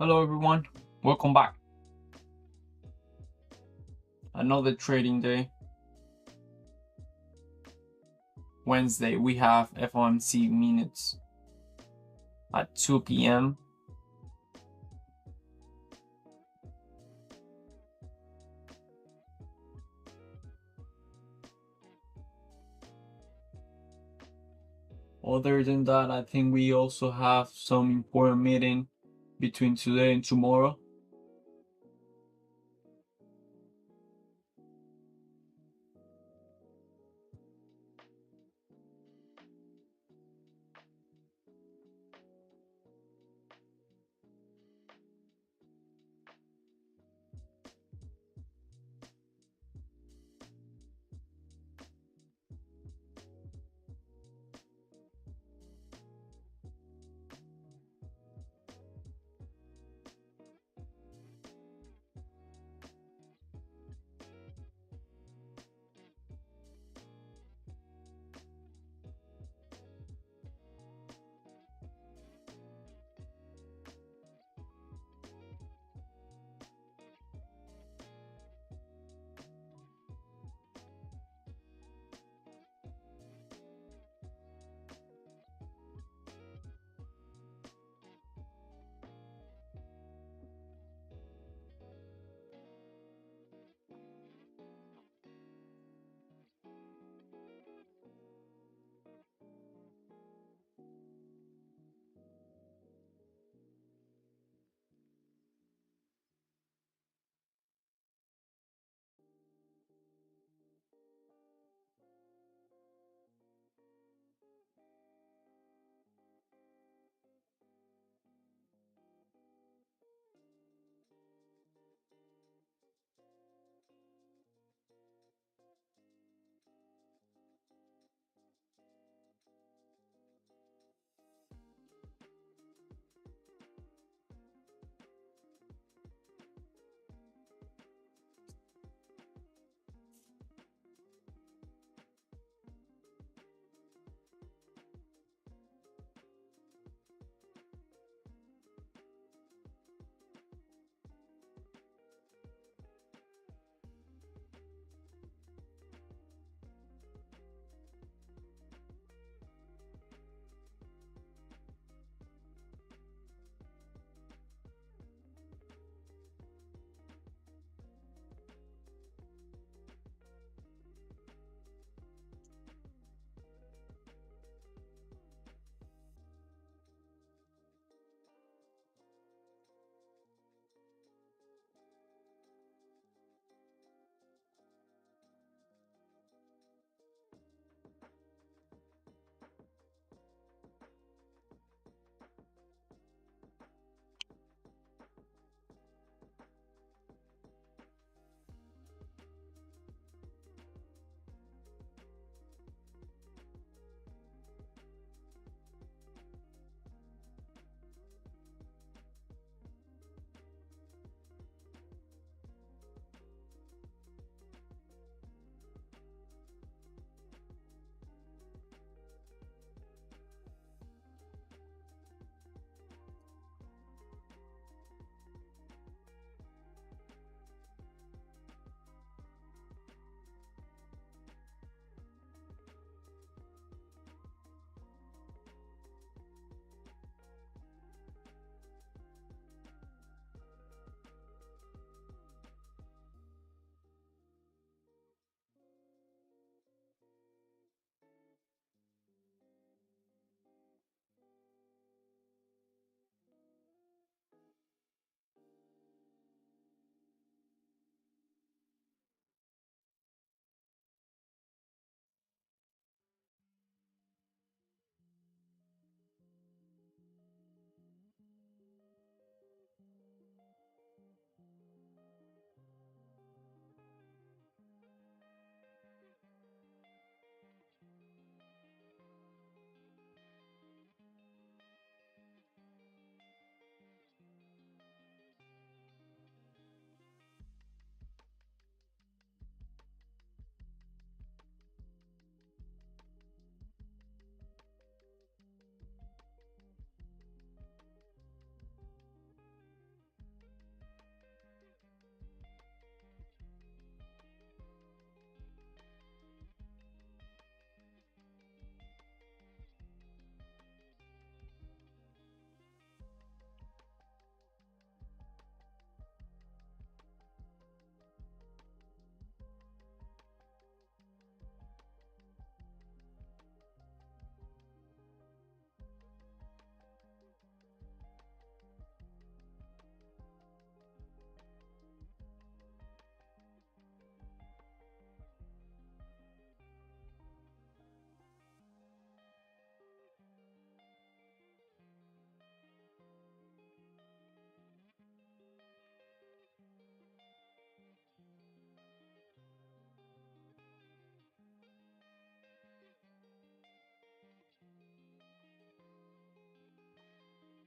Hello everyone, welcome back. Another trading day. Wednesday, we have FOMC minutes at 2 p.m. Other than that, I think we also have some important meeting between today and tomorrow.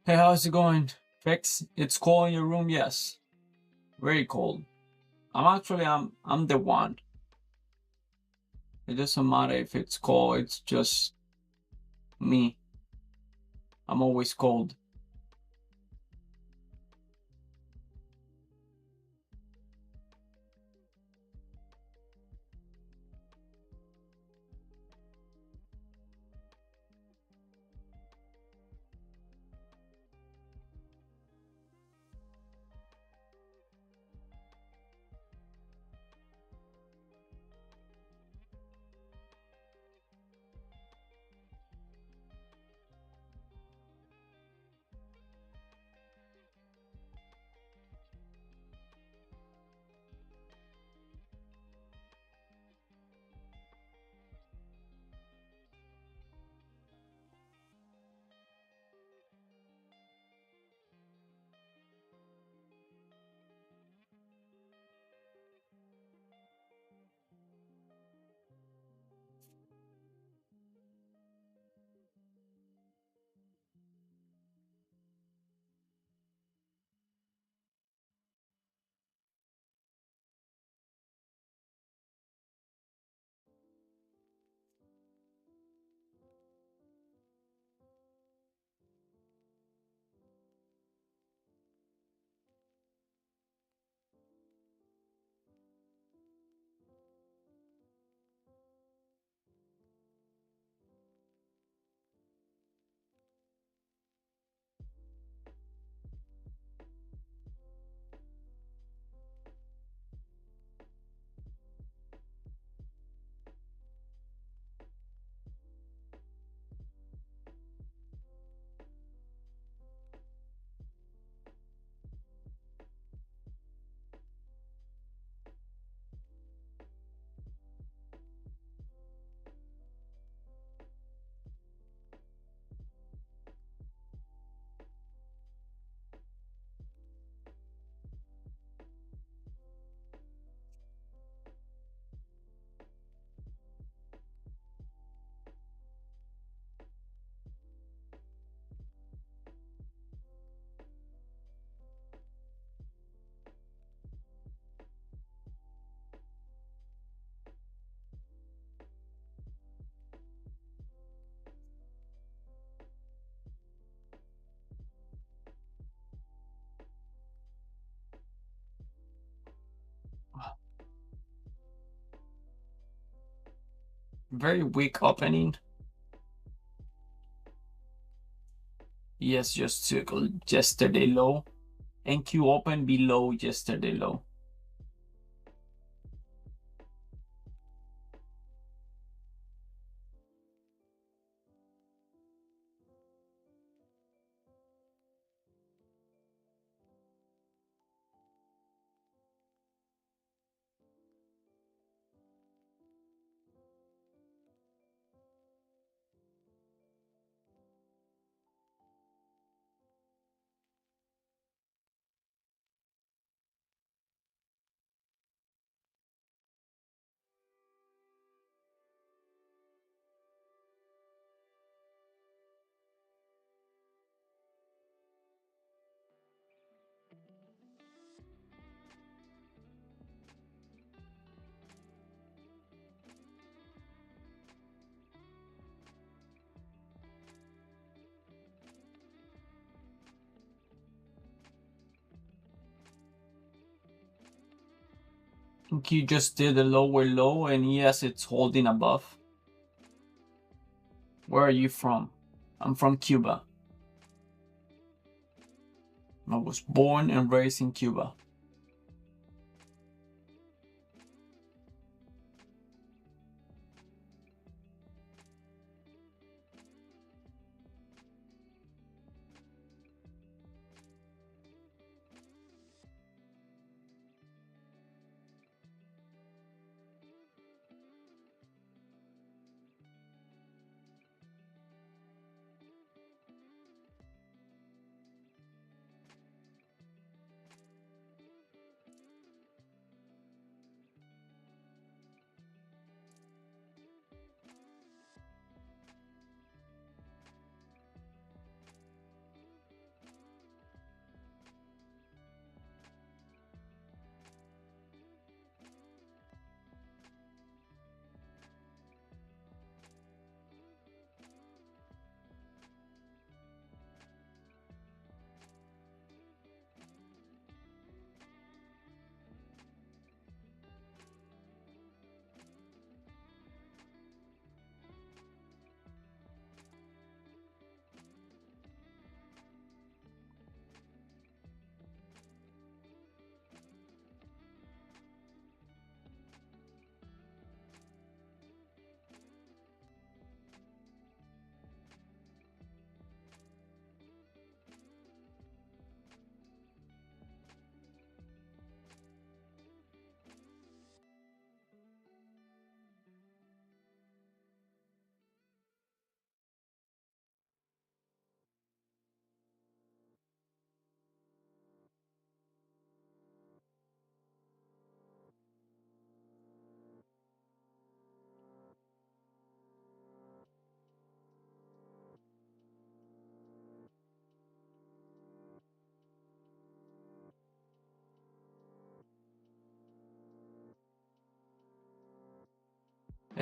Hey, how's it going? Fix, it's cold in your room? Yes. Very cold. I'm the one. It doesn't matter if it's cold, it's just me. I'm always cold. Very weak opening. Yes, just took yesterday low. NQ open below yesterday low. NQ just did a lower low, and yes, it's holding above. Where are you from? I'm from Cuba. I was born and raised in Cuba.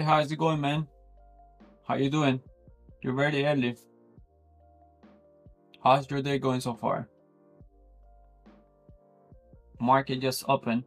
Hey, how's it going, man? How you doing? You're very early. How's your day going so far? Market just opened.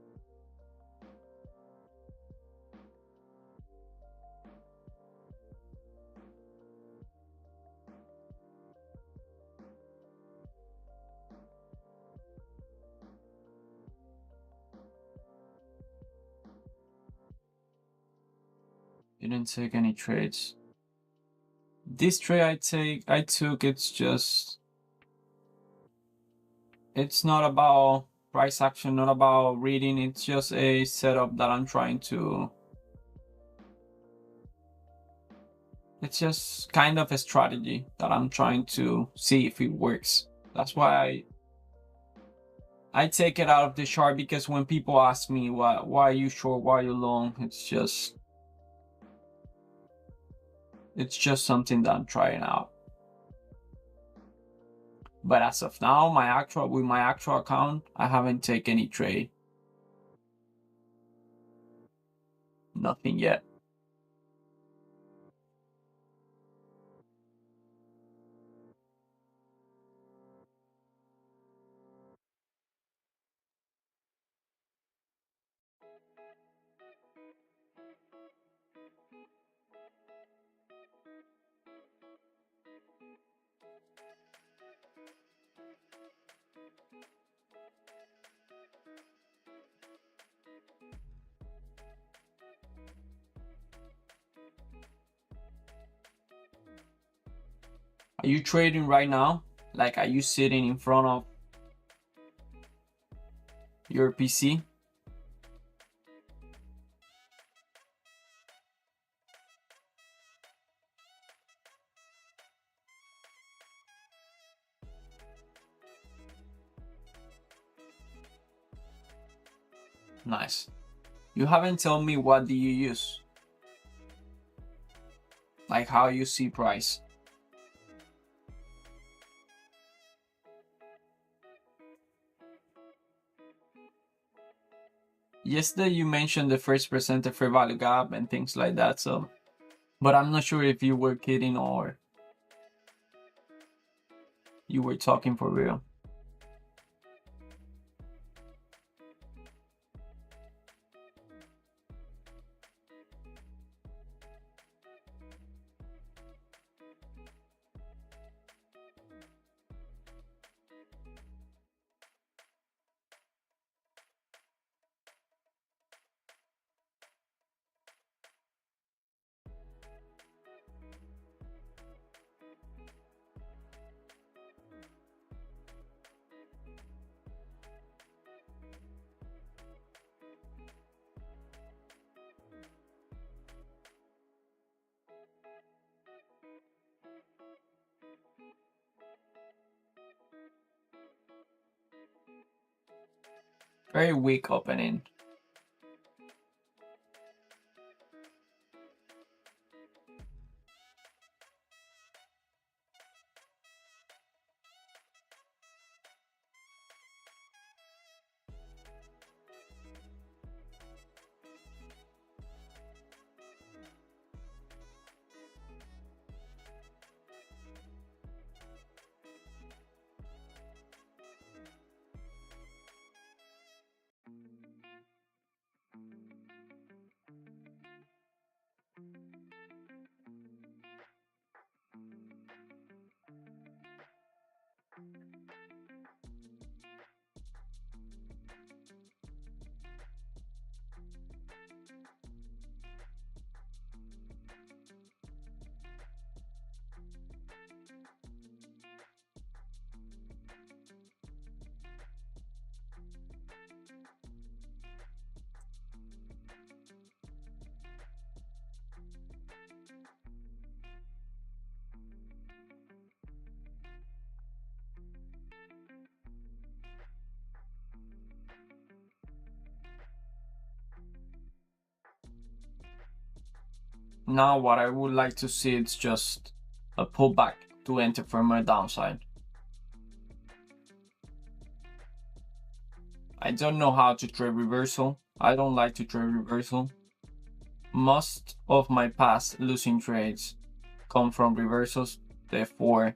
You didn't take any trades. This trade I took, it's not about price action, not about reading. It's just a setup that I'm trying to, it's just kind of a strategy that I'm trying to see if it works. That's why I take it out of the chart, because when people ask me why are you short, why are you long, it's just something that I'm trying out. But as of now, with my actual account, I haven't taken any trade. Nothing yet. Are you trading right now? Like, are you sitting in front of your PC? Nice. You haven't told me what do you use? Like, how you see price? Yesterday you mentioned the first percent fair value gap and things like that, so, but I'm not sure if you were kidding or you were talking for real. Very weak opening. Now what I would like to see is just a pullback to enter from a downside. I don't know how to trade reversal. I don't like to trade reversal. most of my past losing trades come from reversals. Therefore,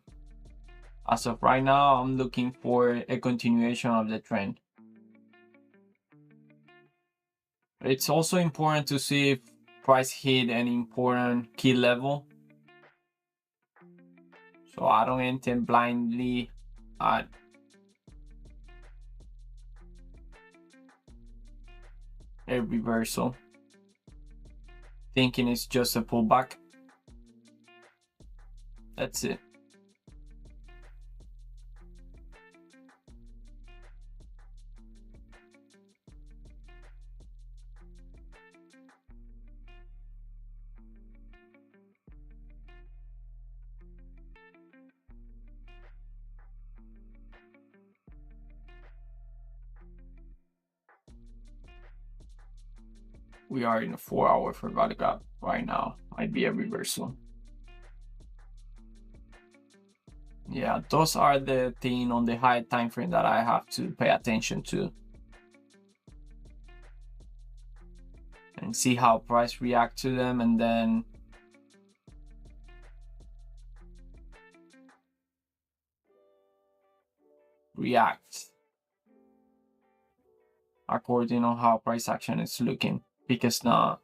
as of right now, I'm looking for a continuation of the trend. It's also important to see if price hit an important key level, so I don't enter blindly at a reversal thinking it's just a pullback. That's it. We are in a 4-hour fair value gap right now. Might be a reversal. Yeah, those are the thing on the high time frame that I have to pay attention to and see how price react to them, and then react according on how price action is looking. Because now,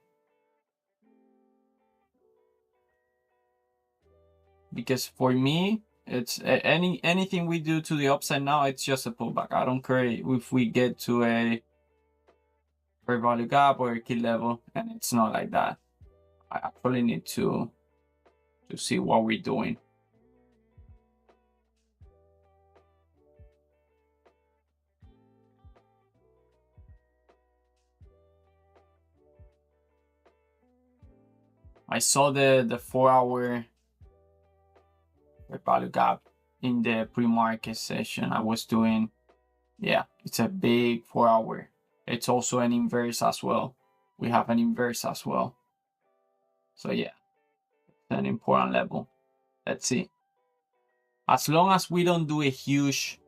because for me, it's anything we do to the upside now, it's just a pullback. I don't care if we get to a fair value gap or a key level, and it's not like that. I actually need to see what we're doing. I saw the 4-hour fair value gap in the pre-market session I was doing. Yeah, it's a big 4-hour. It's also an inverse as well. We have an inverse as well. So yeah, it's an important level. Let's see. As long as we don't do a huge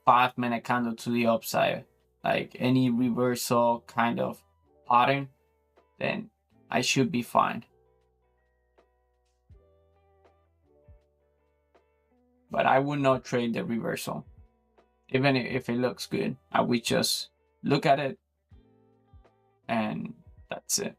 5-minute candle to the upside, like any reversal kind of pattern, then I should be fine. But I would not trade the reversal. Even if it looks good, I would just look at it and that's it.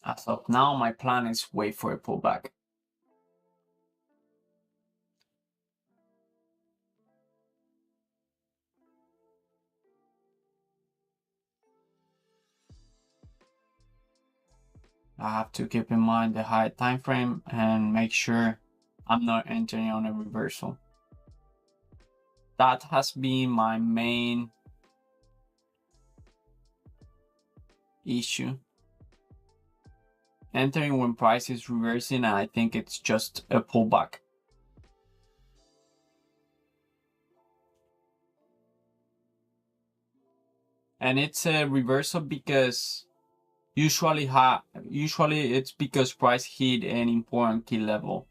As of now, my plan is wait for a pullback. I have to keep in mind the high time frame and make sure I'm not entering on a reversal. That has been my main issue. Entering when price is reversing, and I think it's just a pullback. And it's a reversal because usually it's because price hit an important key level.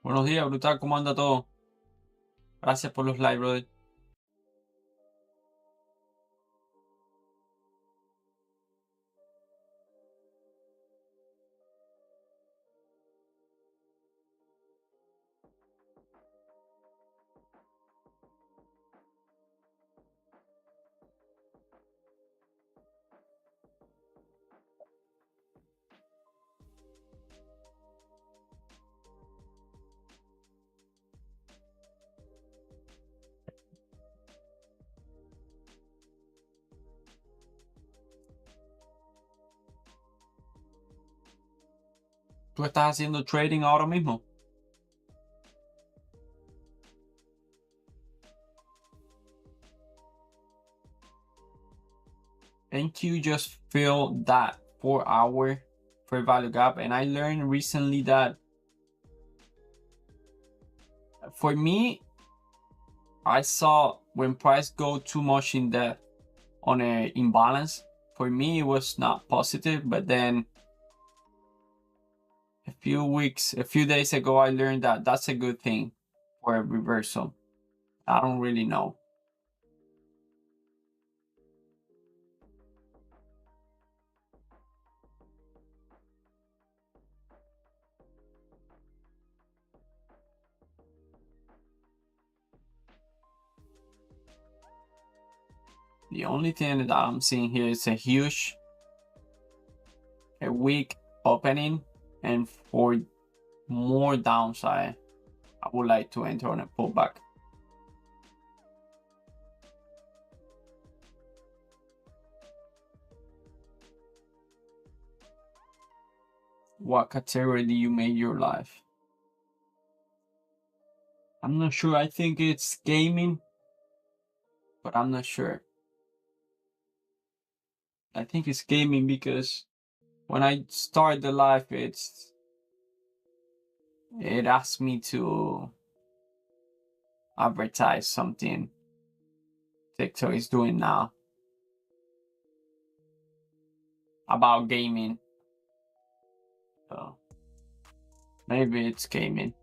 Buenos días, brutal, ¿cómo anda todo? Gracias por los likes, brother. ¿Tú estás haciendo trading ahora mismo? Ain't you just feel that 4-hour fair value gap? And I learned recently that for me, I saw when price go too much in depth on a imbalance, for me it was not positive, but then a few days ago, I learned that that's a good thing for a reversal. I don't really know. The only thing that I'm seeing here is a weak opening, and for more downside, I would like to enter on a pullback. What category do you make your life? I'm not sure. I think it's gaming, but I'm not sure. I think it's gaming because when I start the live, it asks me to advertise something TikTok is doing now about gaming. So maybe it's gaming.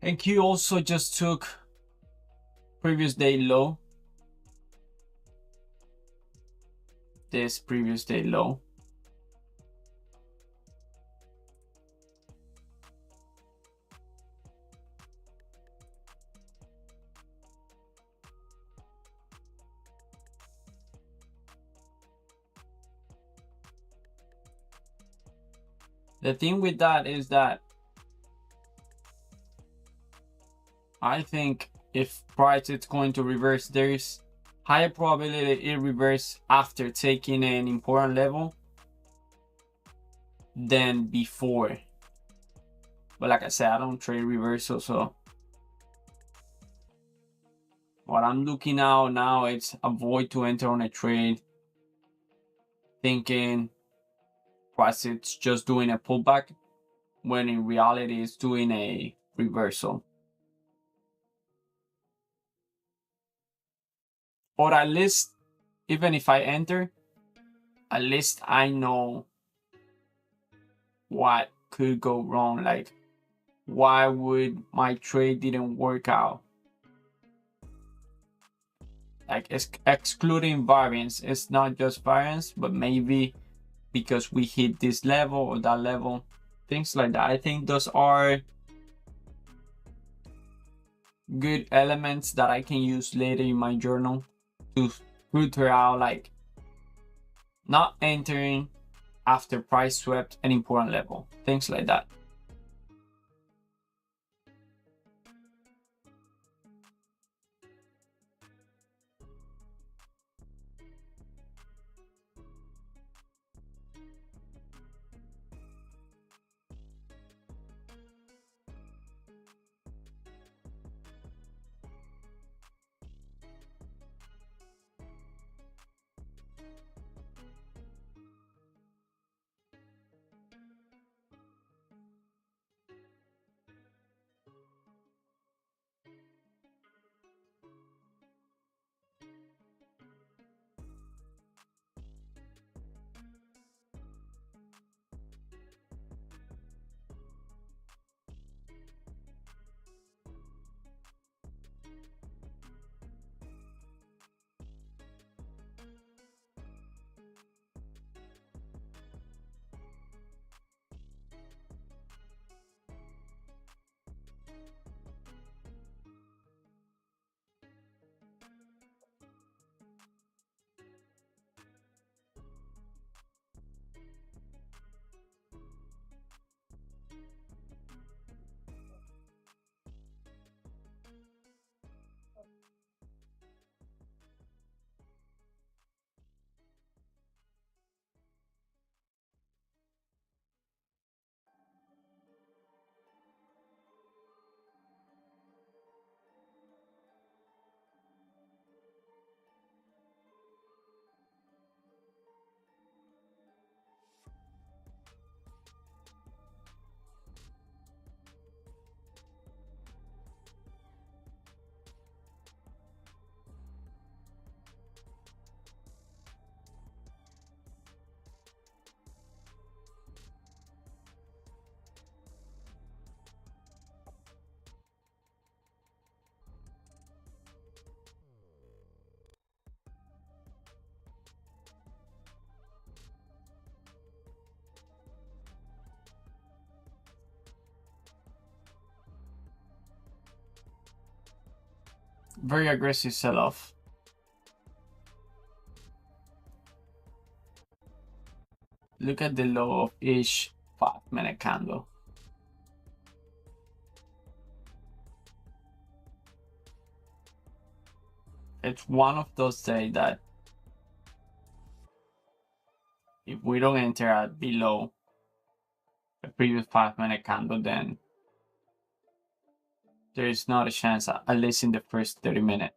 And Q also just took previous day low, this previous day low. The thing with that is that I think if price is going to reverse, there's higher probability it reverse after taking an important level than before. But like I said, I don't trade reversal, so what I'm looking out now, it's avoid to enter on a trade thinking price it's just doing a pullback when in reality it's doing a reversal. Or at least, even if I enter, at least I know what could go wrong. Like, why would my trade didn't work out? Like, excluding variance, it's not just variance, but maybe because we hit this level or that level, things like that. I think those are good elements that I can use later in my journal to filter out, like not entering after price swept an important level, things like that. Very aggressive sell-off. Look at the low of each 5-minute candle. It's one of those days that if we don't enter at below the previous 5-minute candle, then there is not a chance, at least in the first 30 minutes.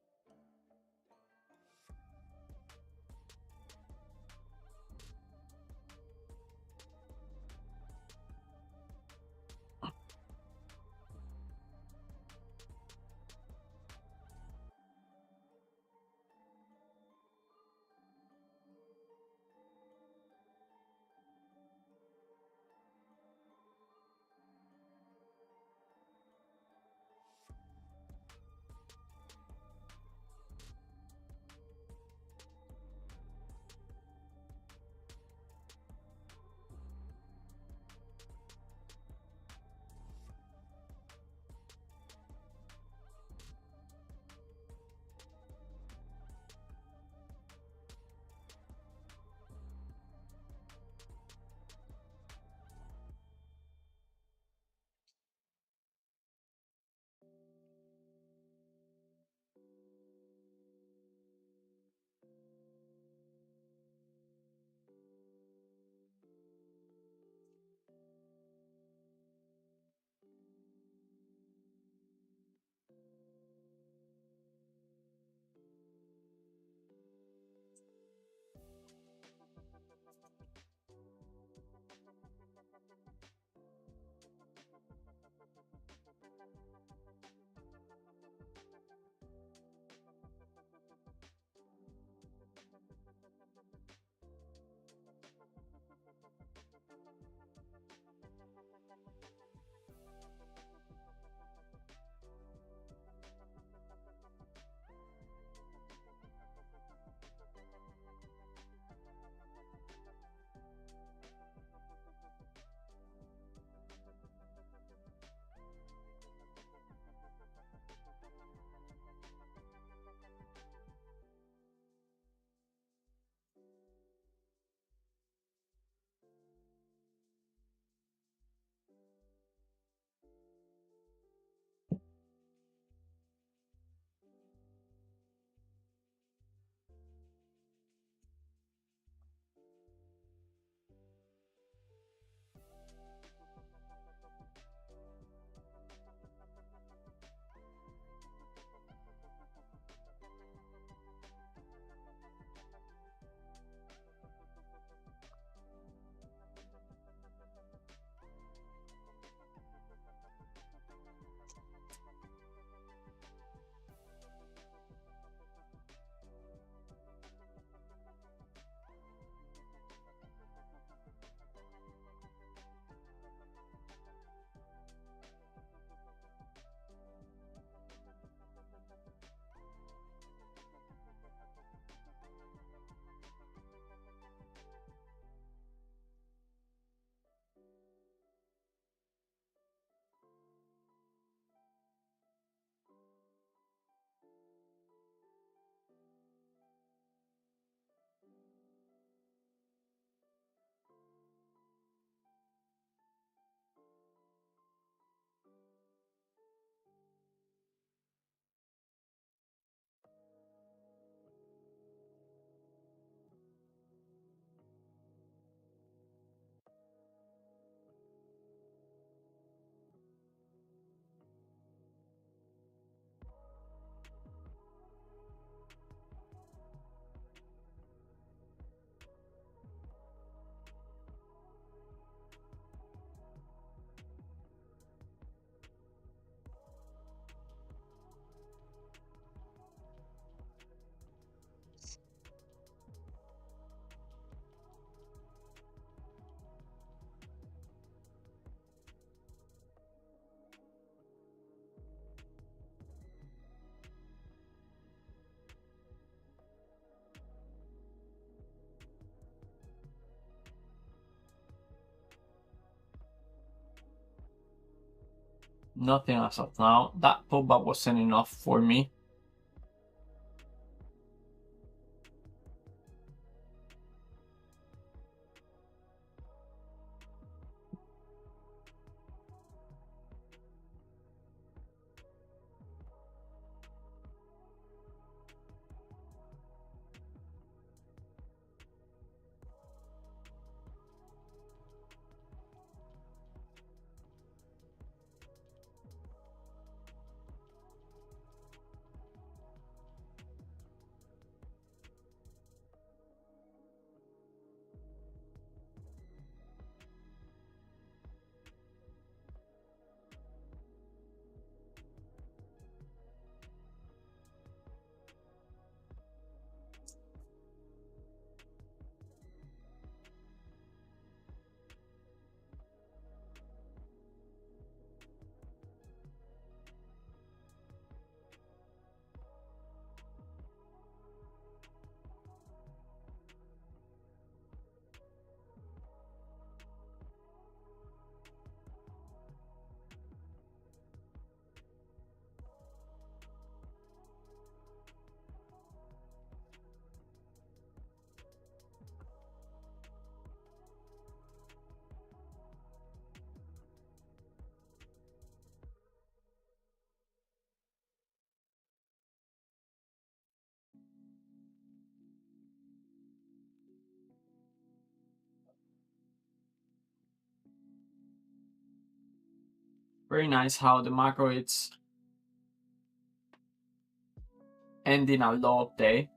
Nothing as of now. That pullback wasn't enough for me. Very nice how the macro it's ending a low day.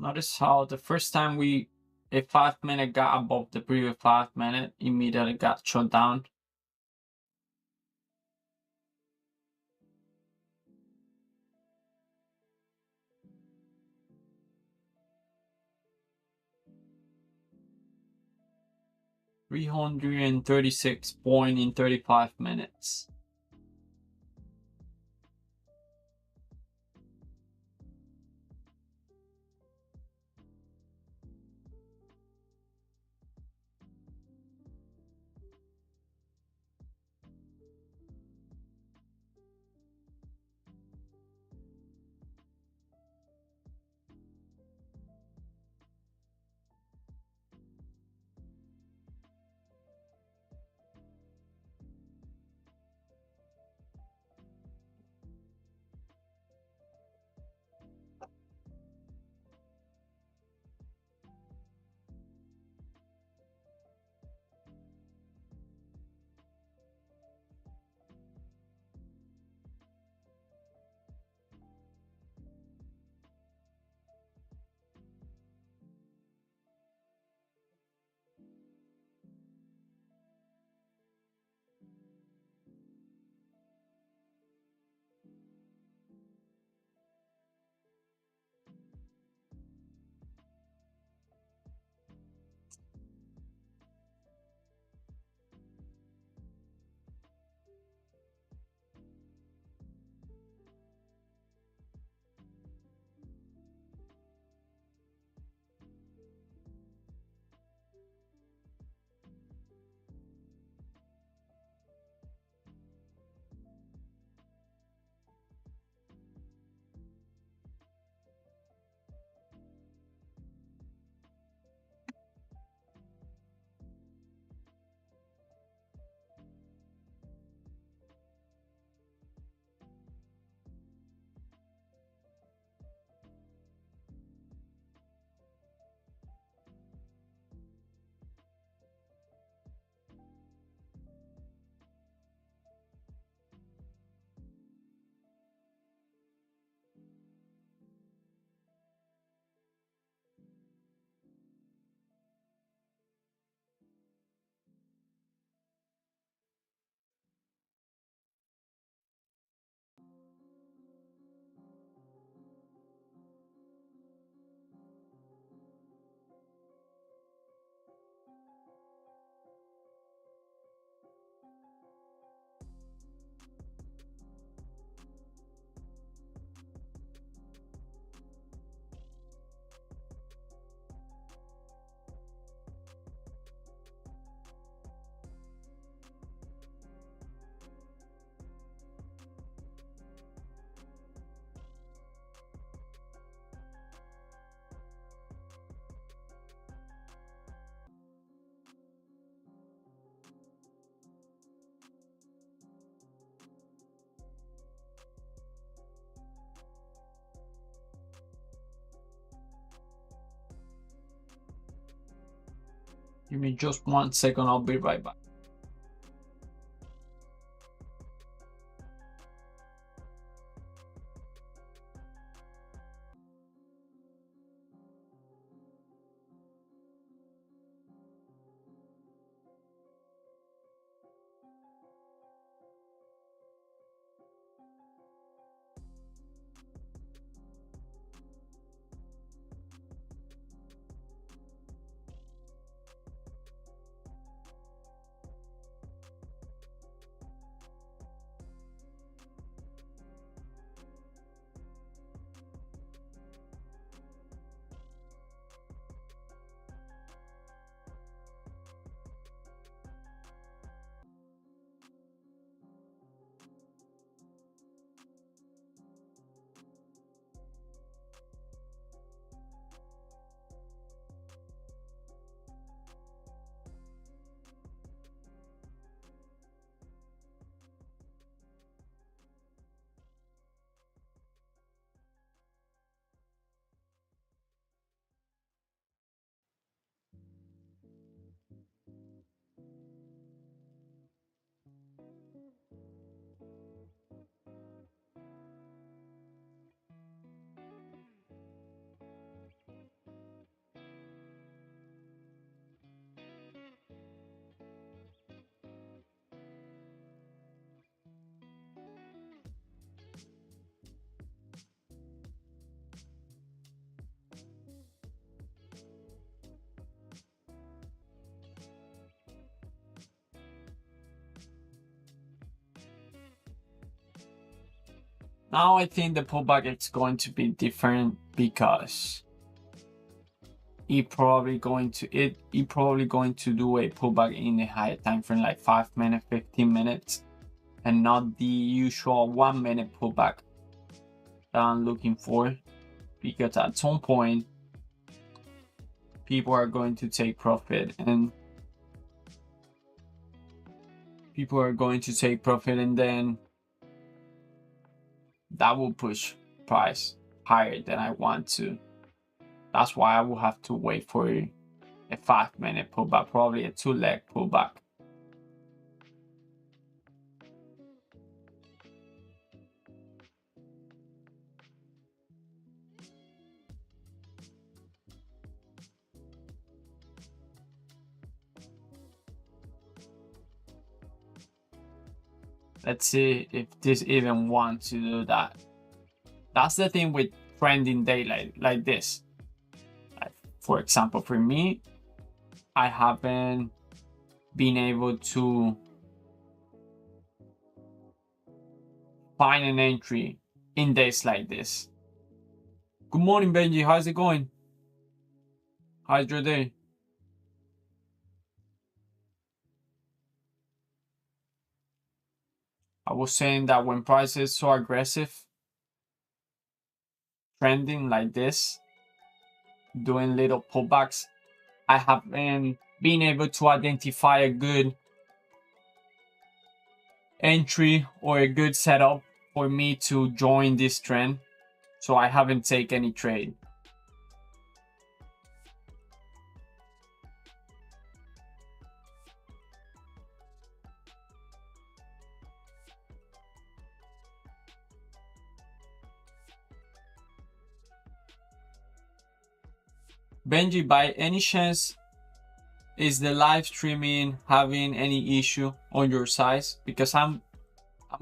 Notice how the first time a 5-minute got above the previous 5-minute, immediately got shut down. $336 point in 35 minutes. Give me just 1 second, I'll be right back. Now I think the pullback is going to be different because it probably going to do a pullback in a higher time frame, like 5 minutes, 15 minutes, and not the usual 1 minute pullback that I'm looking for, because at some point people are going to take profit, and then that will push price higher than I want to. That's why I will have to wait for a 5 minute pullback, probably a 2-leg pullback. Let's see if this even wants to do that. That's the thing with trending daylight like this. Like, for example, for me, I haven't been able to find an entry in days like this. Good morning, Benji. How's it going? How's your day? I was saying that when price is so aggressive, trending like this, doing little pullbacks, I haven't been able to identify a good entry or a good setup for me to join this trend. So I haven't taken any trade. Benji, by any chance, is the live streaming having any issue on your side? Because I'm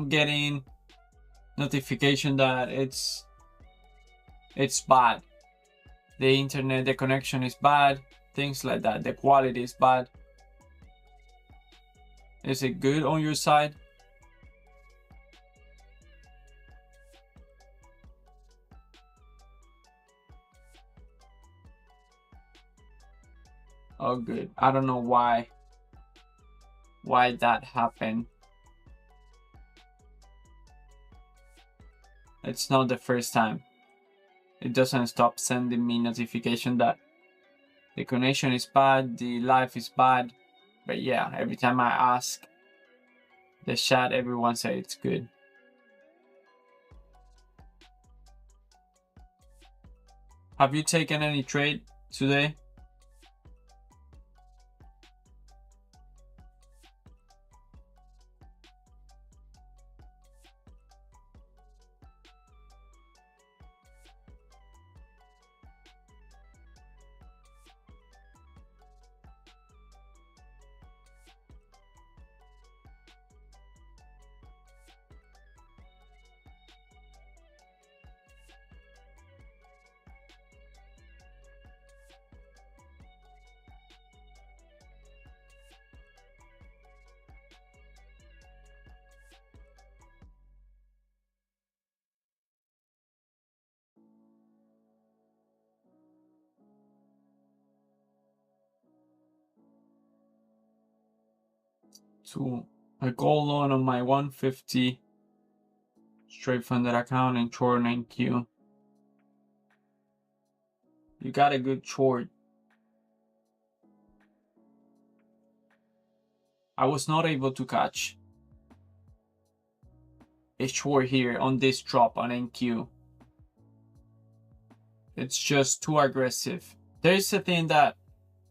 getting notification that it's bad. The internet, the connection is bad, things like that. The quality is bad. Is it good on your side? Oh, good. I don't know why that happened. It's not the first time. It doesn't stop sending me notification that the connection is bad, the live is bad. But yeah, every time I ask the chat, everyone says it's good. Have you taken any trade today? to a goal loan on my 150 straight funded account and short NQ. You got a good short. I was not able to catch a short here on this drop on NQ. It's just too aggressive. There's a thing that,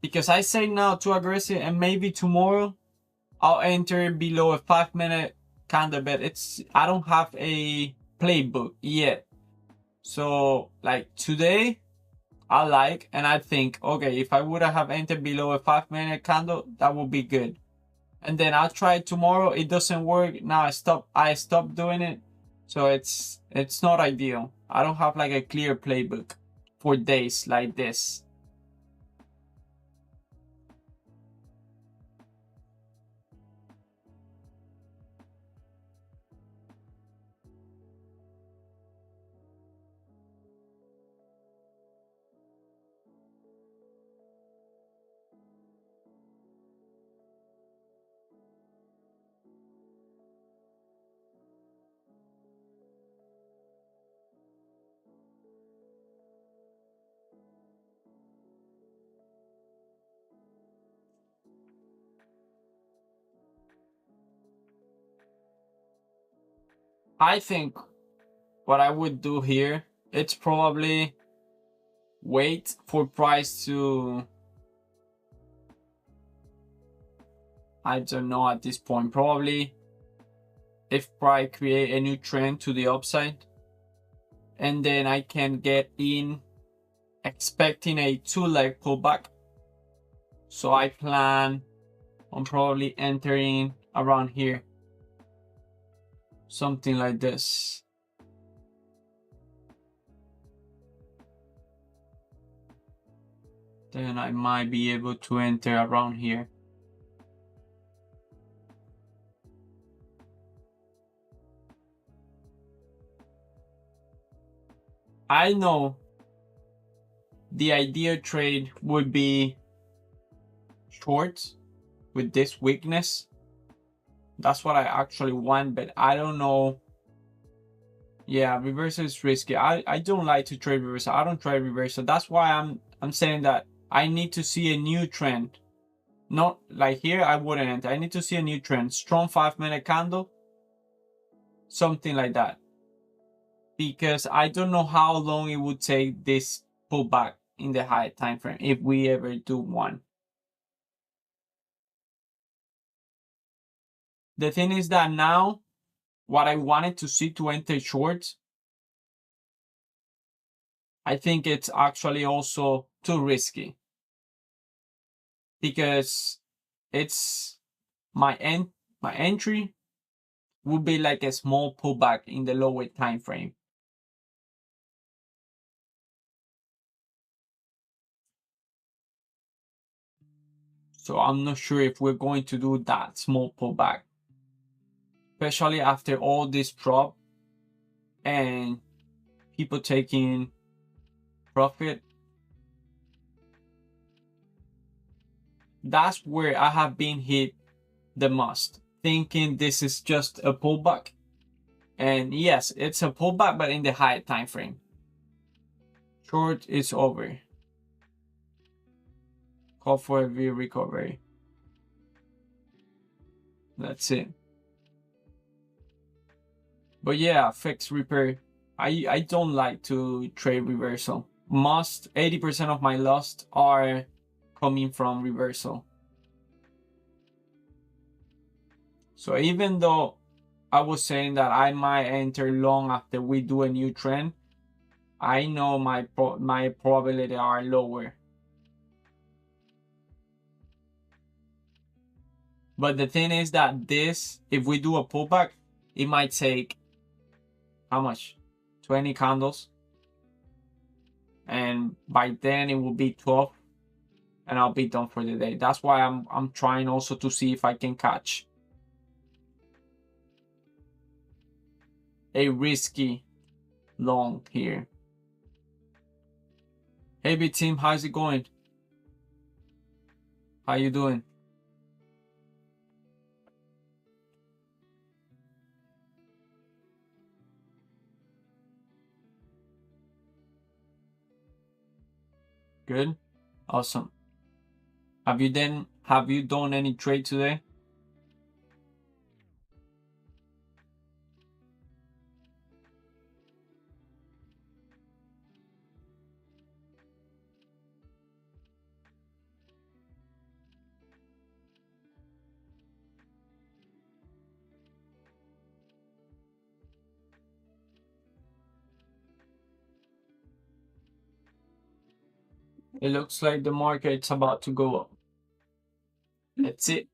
because I say now too aggressive, and maybe tomorrow I'll enter below a 5-minute candle, but I don't have a playbook yet. So like today, and I think, okay, if I would have entered below a 5-minute candle, that would be good. And then I'll try it tomorrow. It doesn't work. Now I stopped doing it. So it's not ideal. I don't have like a clear playbook for days like this. I think what I would do here, it's probably wait for price to, I don't know at this point, probably if price create a new trend to the upside, and then I can get in expecting a 2-leg pullback. So I plan on probably entering around here, something like this. Then I might be able to enter around here. I know the ideal trade would be short with this weakness. That's what I actually want, but I don't know. Yeah, reversal is risky. I don't like to trade reversal. I don't trade reversal. That's why I'm saying that I need to see a new trend. Not like here, I wouldn't enter. I need to see a new trend. Strong 5-minute candle. Something like that. Because I don't know how long it would take this pullback in the high time frame if we ever do one. The thing is that now, what I wanted to see to enter short, I think it's actually also too risky. Because it's my entry would be like a small pullback in the lower time frame. So I'm not sure if we're going to do that small pullback, especially after all this drop and people taking profit. That's where I have been hit the most, thinking this is just a pullback. And yes, it's a pullback, but in the high time frame. Short is over. Call for a V recovery. That's it. But yeah, fixed repair. I don't like to trade reversal. 80% of my loss are coming from reversal. So even though I was saying that I might enter long after we do a new trend, I know my probability are lower. But the thing is that this, if we do a pullback, it might take how much? 20 candles. And by then it will be 12 and I'll be done for the day. That's why I'm trying also to see if I can catch a risky long here. Hey B team, how's it going? How you doing? Good. Awesome. Have you done any trade today? It looks like the market's about to go up. Let's see.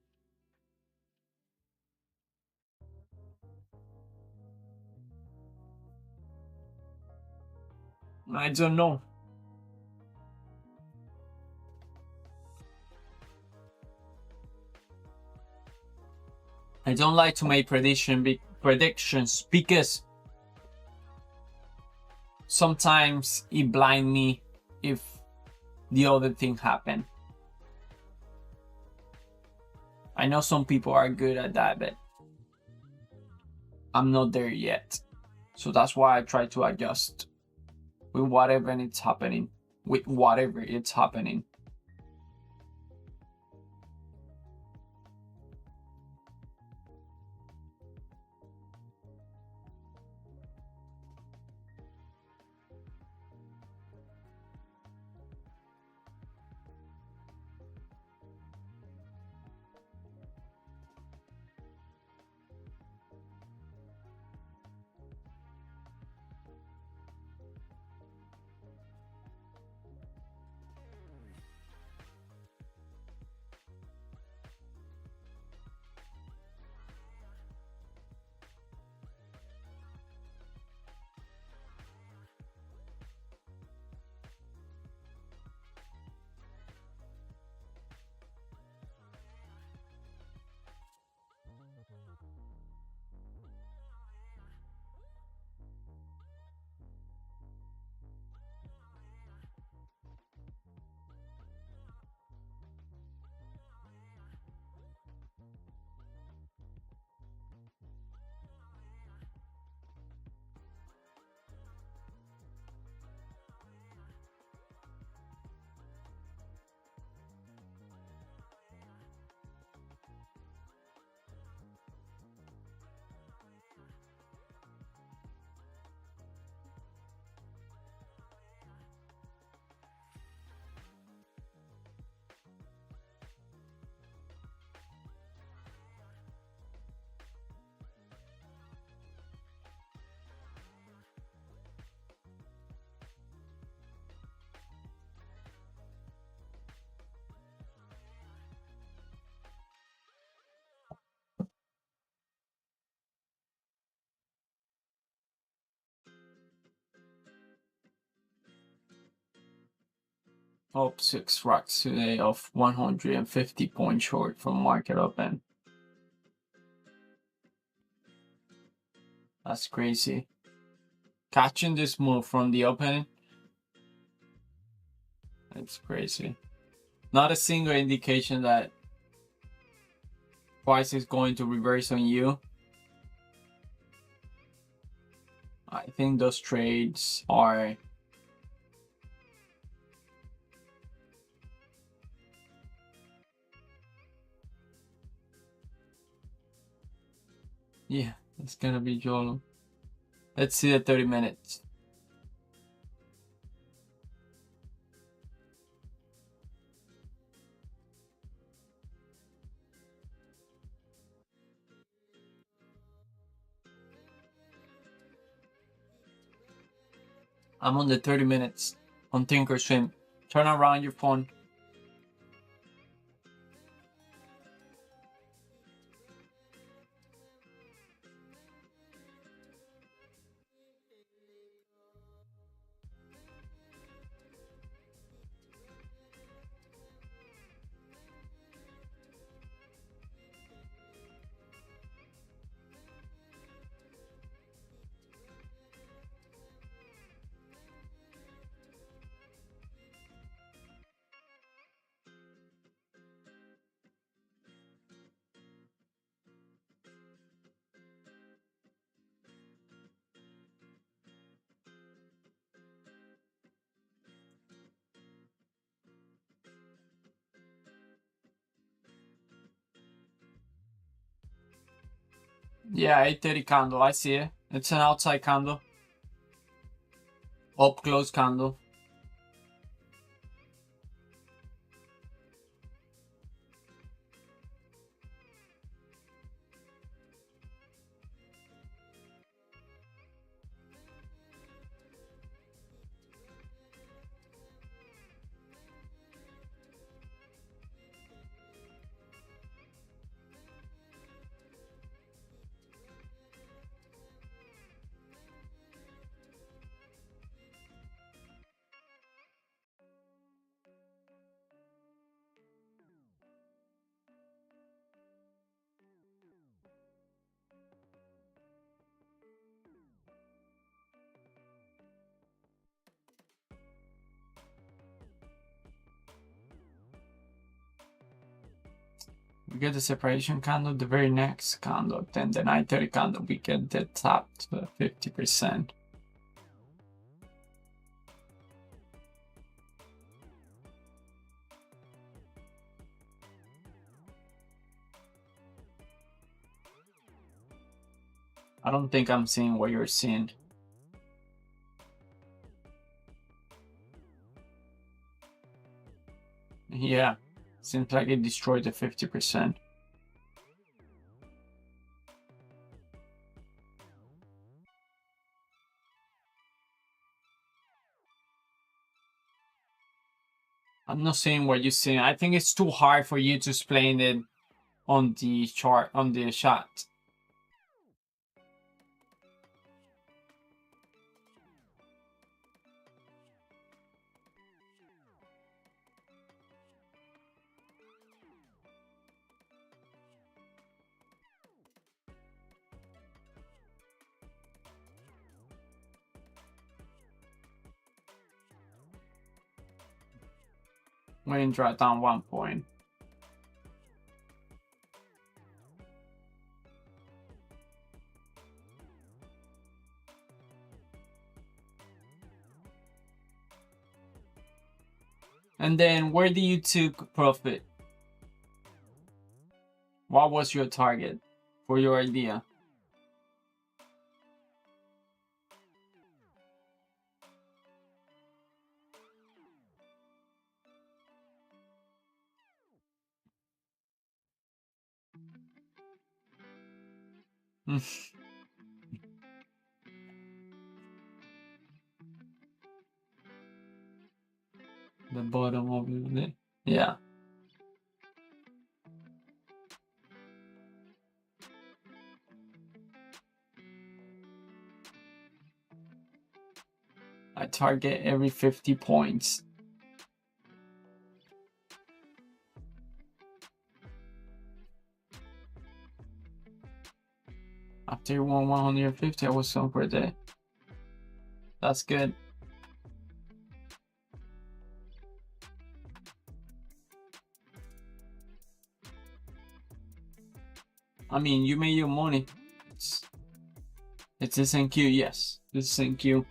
I don't know. I don't like to make predictions because sometimes it blinds me if the other thing happen. I know some people are good at that, but I'm not there yet. So that's why I try to adjust with whatever it's happening. Up 6 racks today of 150 point short from market open. That's crazy. Catching this move from the opening, it's crazy. Not a single indication that price is going to reverse on you. I think those trades are yeah, it's gonna be Jolo. Let's see the 30 minutes. I'm on the 30 minutes on ThinkOrSwim. Turn around your phone. Yeah, 8:30 candle. I see it. It's an outside candle. Up close candle. We get the separation candle, the very next candle, then the 9:30 candle, we get the top to 50%. I don't think I'm seeing what you're seeing. Yeah, seems like it destroyed the 50%. I'm not seeing what you're seeing. I think it's too hard for you to explain it on the chart, on the chat. When drop down 1 point. And then where do you took profit? What was your target for your idea? The bottom of it. Yeah. I target every 50 points. After you won 150, I was somewhere there. That's good. I mean, you made your money. It's SNQ, yes. It's SNQ.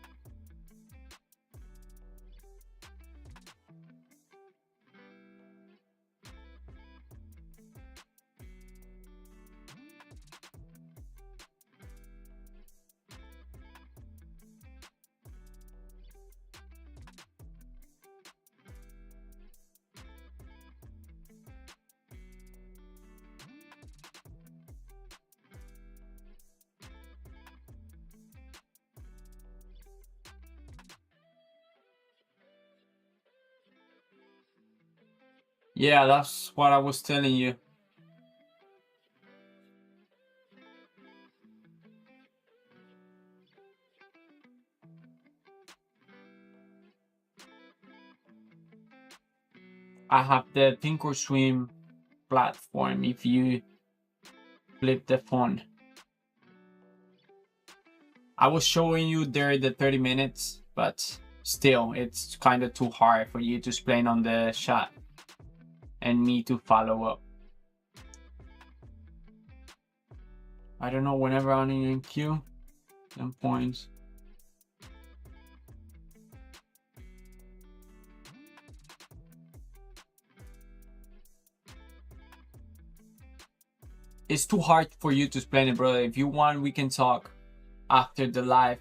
Yeah, that's what I was telling you. I have the ThinkOrSwim platform if you flip the phone. I was showing you there the 30 minutes, but still, it's kind of too hard for you to explain on the chat and me to follow up. I don't know, whenever I'm in queue, 10 points. it's too hard for you to explain it, brother. If you want, we can talk after the live.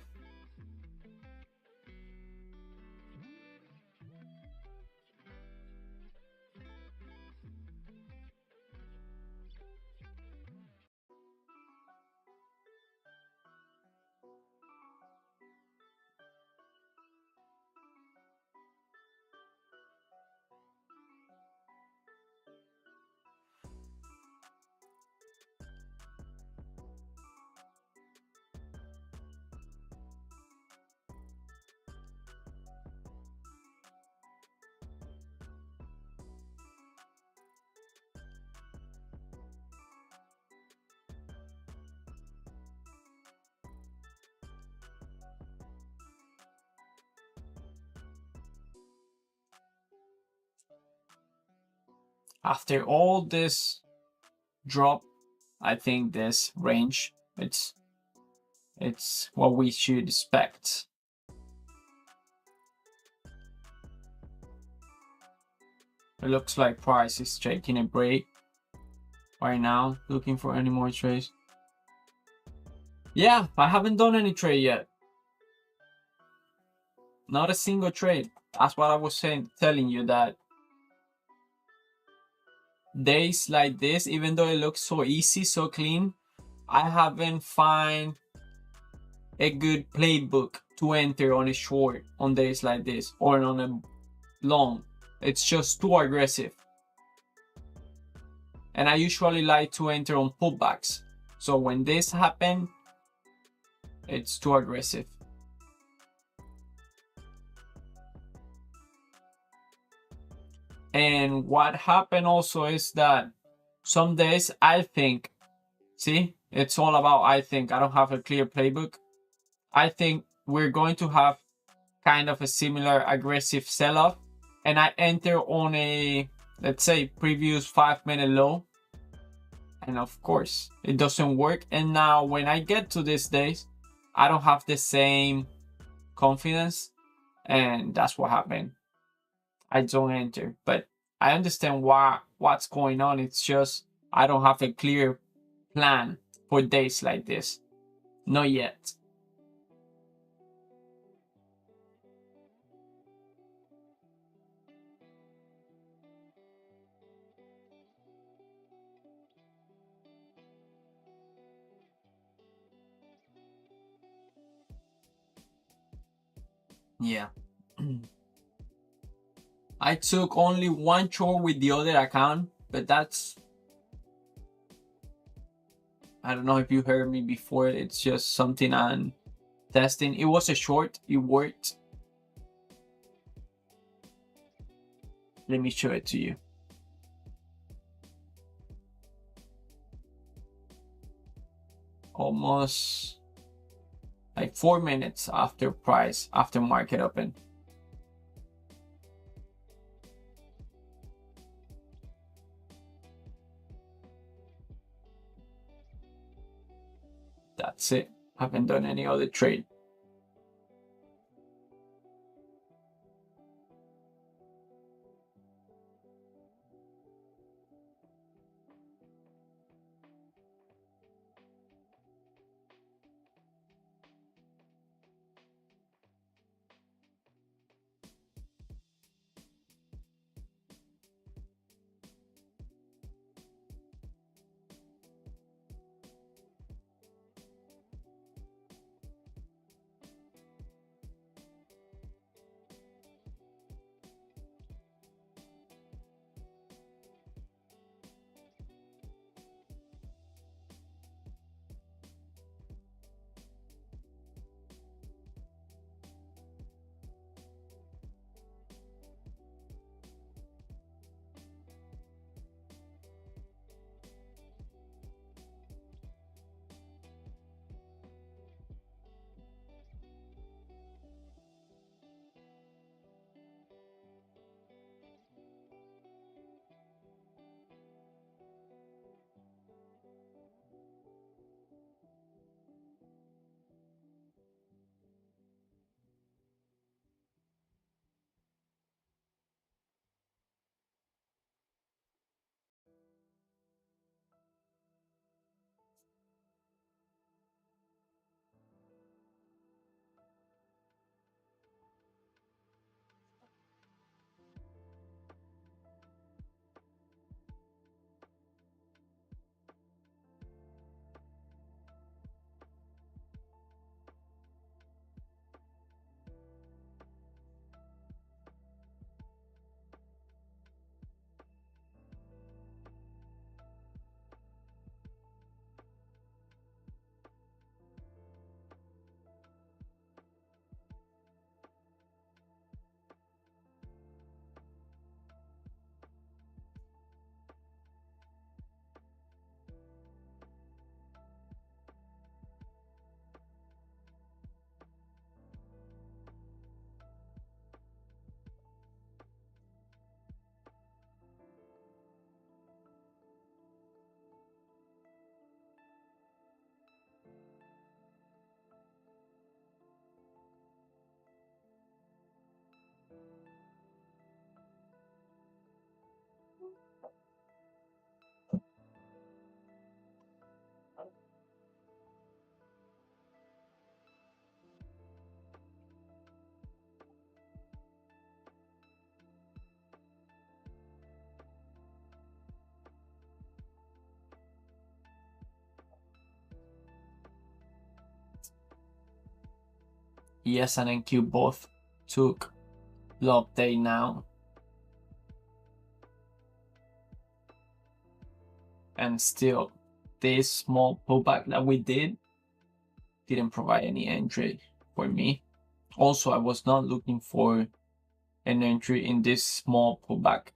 After all this drop, I think this range, it's what we should expect. It looks like price is taking a break right now, looking for any more trades. Yeah, I haven't done any trade yet. Not a single trade. That's what I was saying, telling you, that days like this, even though it looks so easy, so clean, I haven't find a good playbook to enter on a short on days like this or on a long. It's just too aggressive. And I usually like to enter on pullbacks. So when this happens, it's too aggressive. And what happened also is that some days I think, see, it's all about I think. I don't have a clear playbook. I think we're going to have kind of a similar aggressive sell-off, and I enter on a, let's say, previous 5-minute low, and of course it doesn't work. And now when I get to these days, I don't have the same confidence, and that's what happened. I don't enter, but I understand what's going on. It's just I don't have a clear plan for days like this. Not yet. Yeah. I took only one short with the other account, but that's, I don't know if you heard me before. It's just something I'm testing. It was a short. It worked. Let me show it to you. Almost like 4 minutes after market open. That's it. Haven't done any other trade. ES and NQ both took low update now. And still, this small pullback that we didn't provide any entry for me. Also, I was not looking for an entry in this small pullback.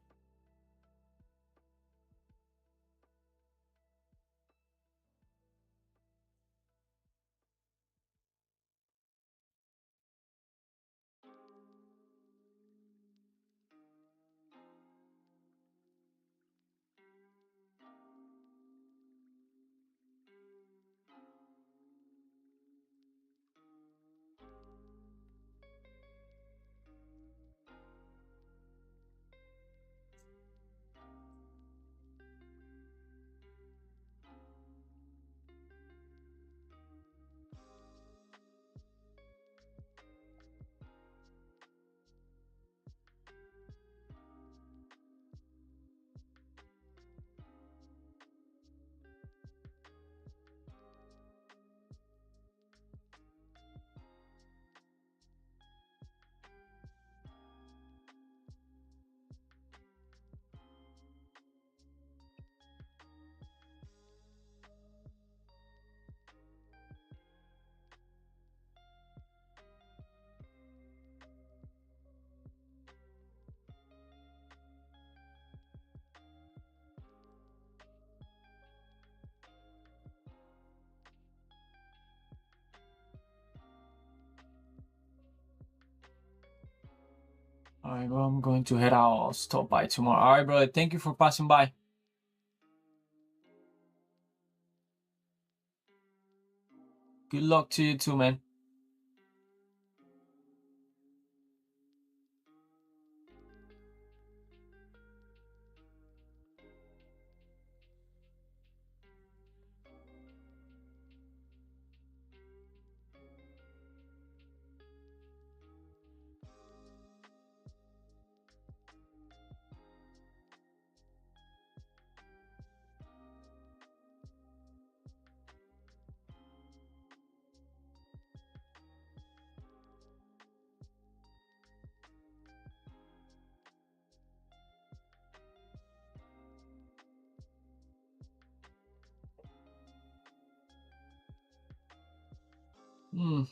All right, well, I'm going to head out. I'll stop by tomorrow. All right, brother. Thank you for passing by. Good luck to you too, man. Hmm.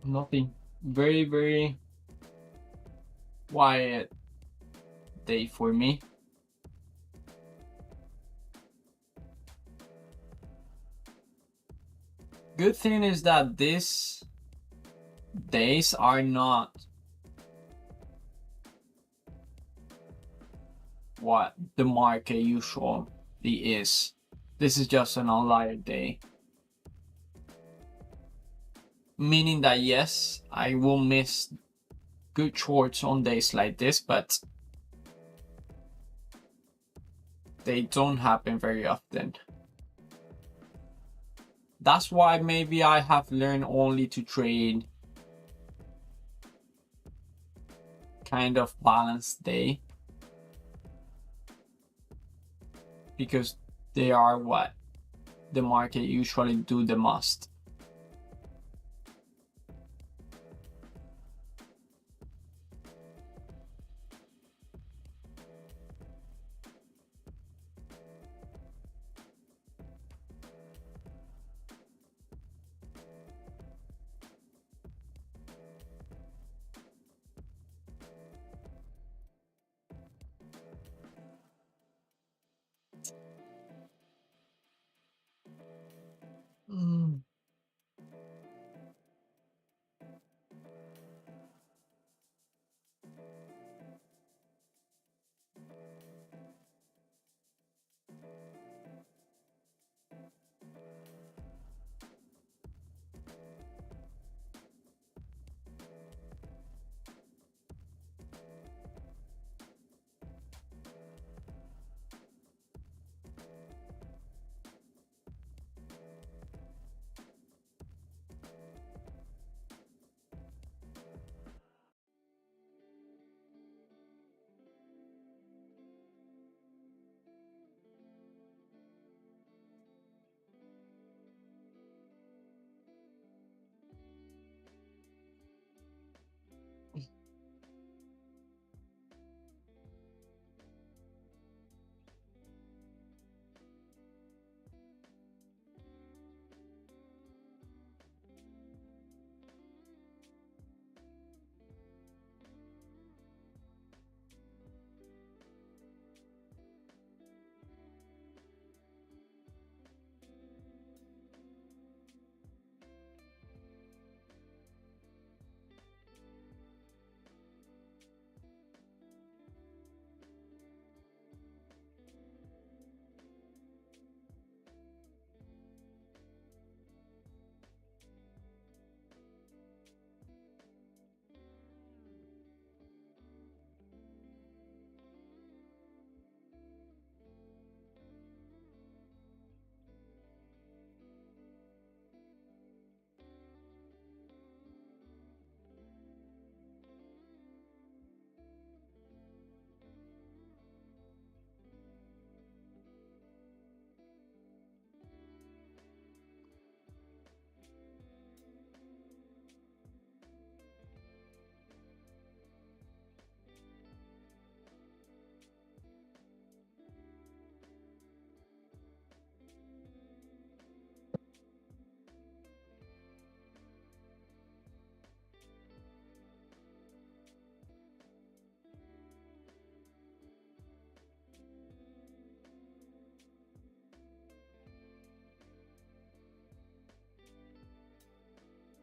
Nothing. Very, very quiet day for me. Good thing is that these days are not what the market usually is. This is just an outlier day. Meaning that yes, I will miss good shorts on days like this, but they don't happen very often. That's why maybe I have learned only to trade kind of balanced day, because they are what the market usually do the most.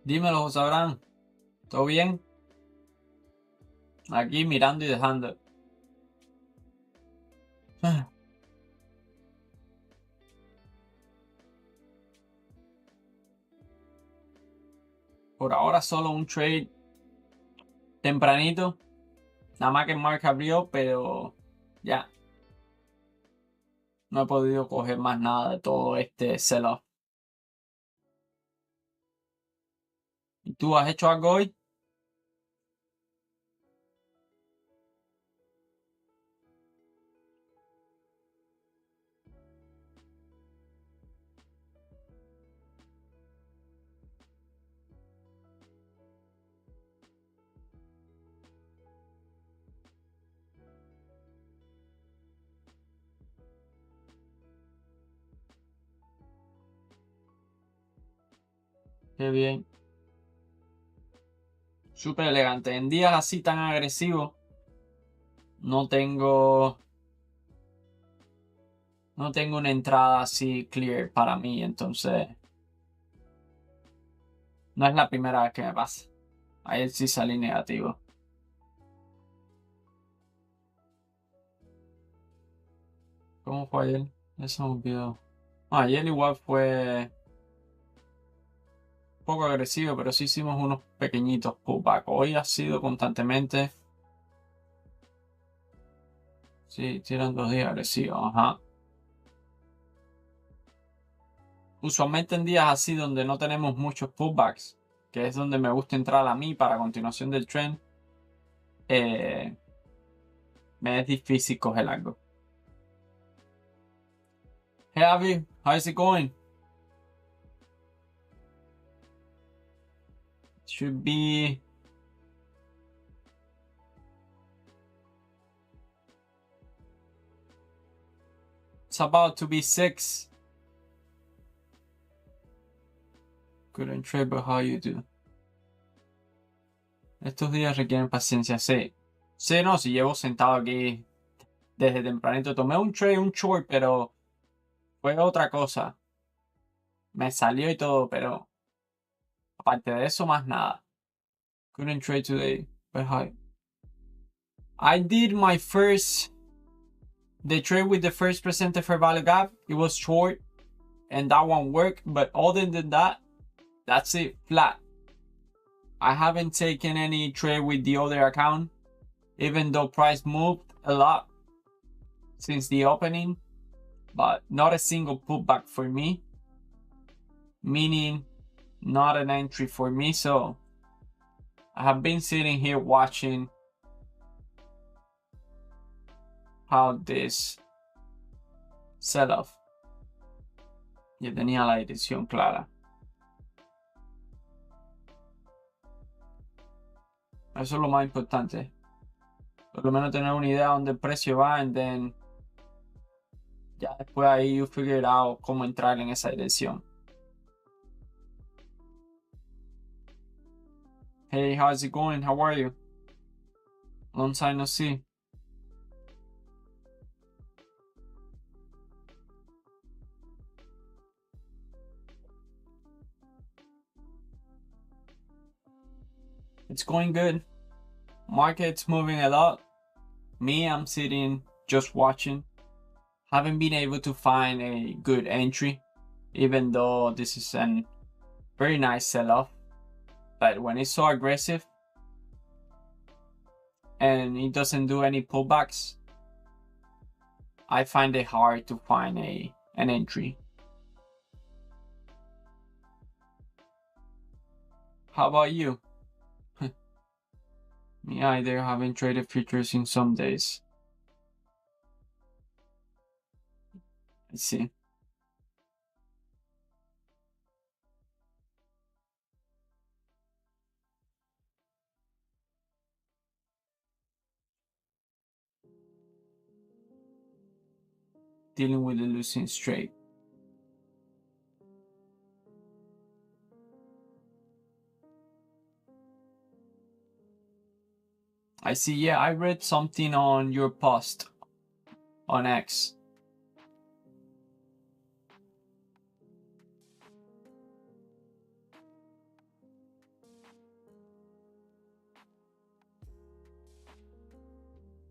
Dímelo, José Abraham. ¿Todo bien? Aquí mirando y dejando. Por ahora solo un trade tempranito. Nada más que el market abrió, pero ya. No he podido coger más nada de todo este sell-off. ¿Y tú has hecho algo hoy? Qué bien. Súper elegante. En días así tan agresivos, no tengo una entrada así clear para mí, entonces no es la primera vez que me pasa. Ayer sí salí negativo. ¿Cómo fue ayer? Eso me olvidó. Ayer igual fue un poco agresivo, pero sí hicimos unos pequeñitos pullback. Hoy ha sido constantemente. Sí, tiran 2 días agresivos, ajá. Usualmente en días así donde no tenemos muchos pullbacks, que es donde me gusta entrar a mí para continuación del trend, me es difícil coger algo. Hey Avi, how's it going? Should be it's about to be 6. Couldn't trade, but how you do? Estos días requieren paciencia, sí. Sí, no, si llevo sentado aquí desde tempranito. Tomé un trade, un short, pero fue otra cosa. Me salió y todo, pero aparte de eso, más nada. Couldn't trade today, but how? I did my first, the trade with the first presented fair value gap. It was short, and that one worked. But other than that, that's it, flat. I haven't taken any trade with the other account, even though price moved a lot since the opening, but not a single pullback for me, meaning not an entry for me. So I have been sitting here watching how this sell-off. Ya tenía la dirección clara. Eso es lo más importante. Por lo menos tener una idea de dónde el precio va, and then ya después ahí you figure out cómo entrar en esa dirección. Hey, how's it going? How are you? Long time no see. It's going good. Market's moving a lot. Me, I'm sitting just watching. Haven't been able to find a good entry, even though this is a very nice sell-off. But when it's so aggressive and it doesn't do any pullbacks, I find it hard to find an entry. How about you? Me either. Haven't traded futures in some days. Let's see. Dealing with the losing straight. I see. Yeah, I read something on your post on X.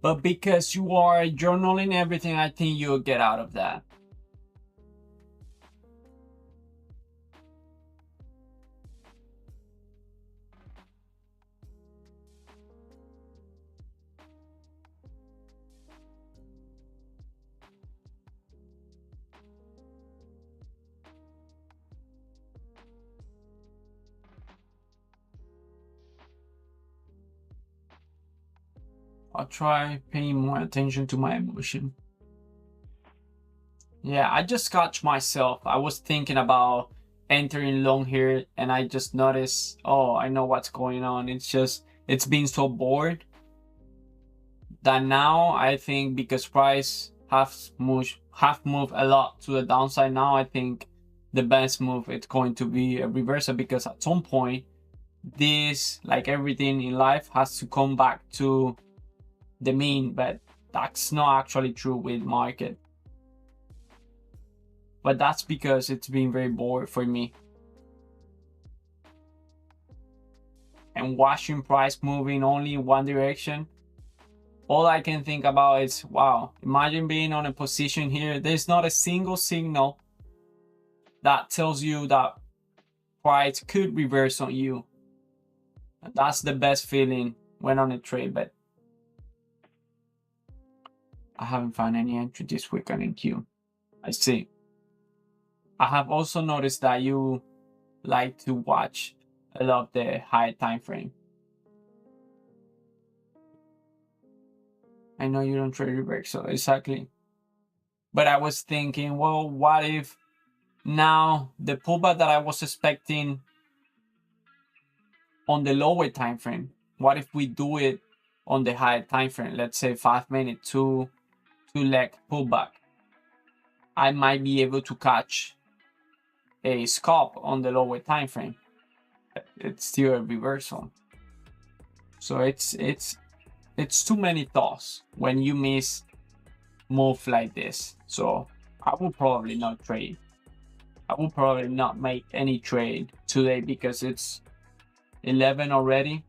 But because you are journaling everything, I think you'll get out of that. I'll try paying more attention to my emotion. Yeah, I just caught myself. I was thinking about entering long here and I just noticed, oh, I know what's going on. It's been so bored that now I think because price have moved a lot to the downside now, I think the best move is going to be a reversal because at some point this, like everything in life, has to come back to the mean, but that's not actually true with market. But that's because it's been very bored for me. And watching price moving only in one direction, all I can think about is, wow, imagine being on a position here. There's not a single signal that tells you that price could reverse on you. And that's the best feeling when on a trade, but I haven't found any entry this week on NQ. I see. I have also noticed that you like to watch a lot of the high time frame. I know you don't trade reverse, so exactly. But I was thinking, well, what if now the pullback that I was expecting on the lower time frame, what if we do it on the higher time frame? Let's say 5 minute, two leg pullback. I might be able to catch a scalp on the lower time frame. It's still a reversal. So it's too many thoughts when you miss move like this. So I will probably not trade. I will probably not make any trade today because it's 11 already.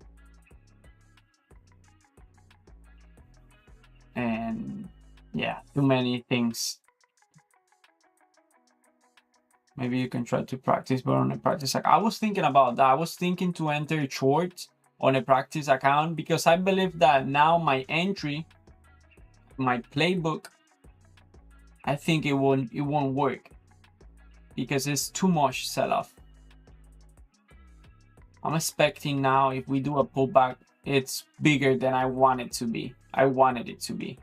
And yeah, too many things. Maybe you can try to practice, but on a practice account. I was thinking about that. I was thinking to enter short on a practice account because I believe that now my entry, my playbook, I think it won't work because it's too much sell-off. I'm expecting now if we do a pullback, it's bigger than I want it to be. I wanted it to be.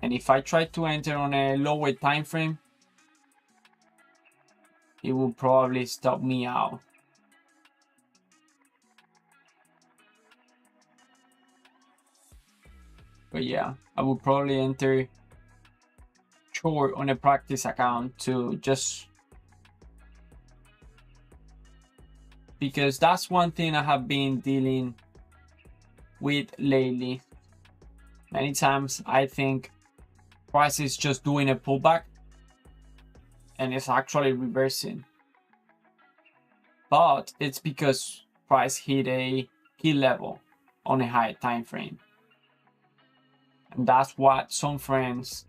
And if I try to enter on a lower time frame, it will probably stop me out. But yeah, I will probably enter short on a practice account to just because that's one thing I have been dealing with lately. Many times I think price is just doing a pullback and it's actually reversing. But it's because price hit a key level on a high time frame. And that's what some friends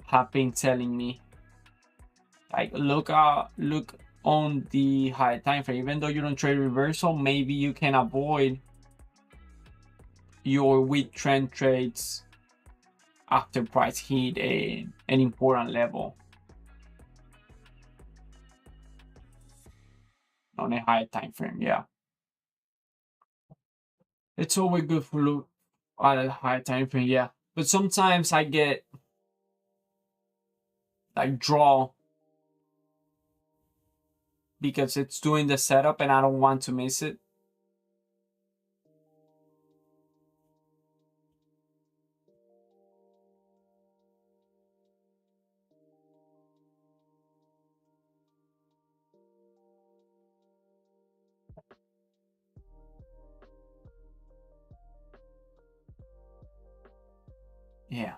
have been telling me. Like look on the high time frame. Even though you don't trade reversal, maybe you can avoid your weak trend trades after price hit an important level on a high time frame. Yeah, it's always good for look at a high time frame. Yeah, but sometimes I get like draw because it's doing the setup and I don't want to miss it. Yeah.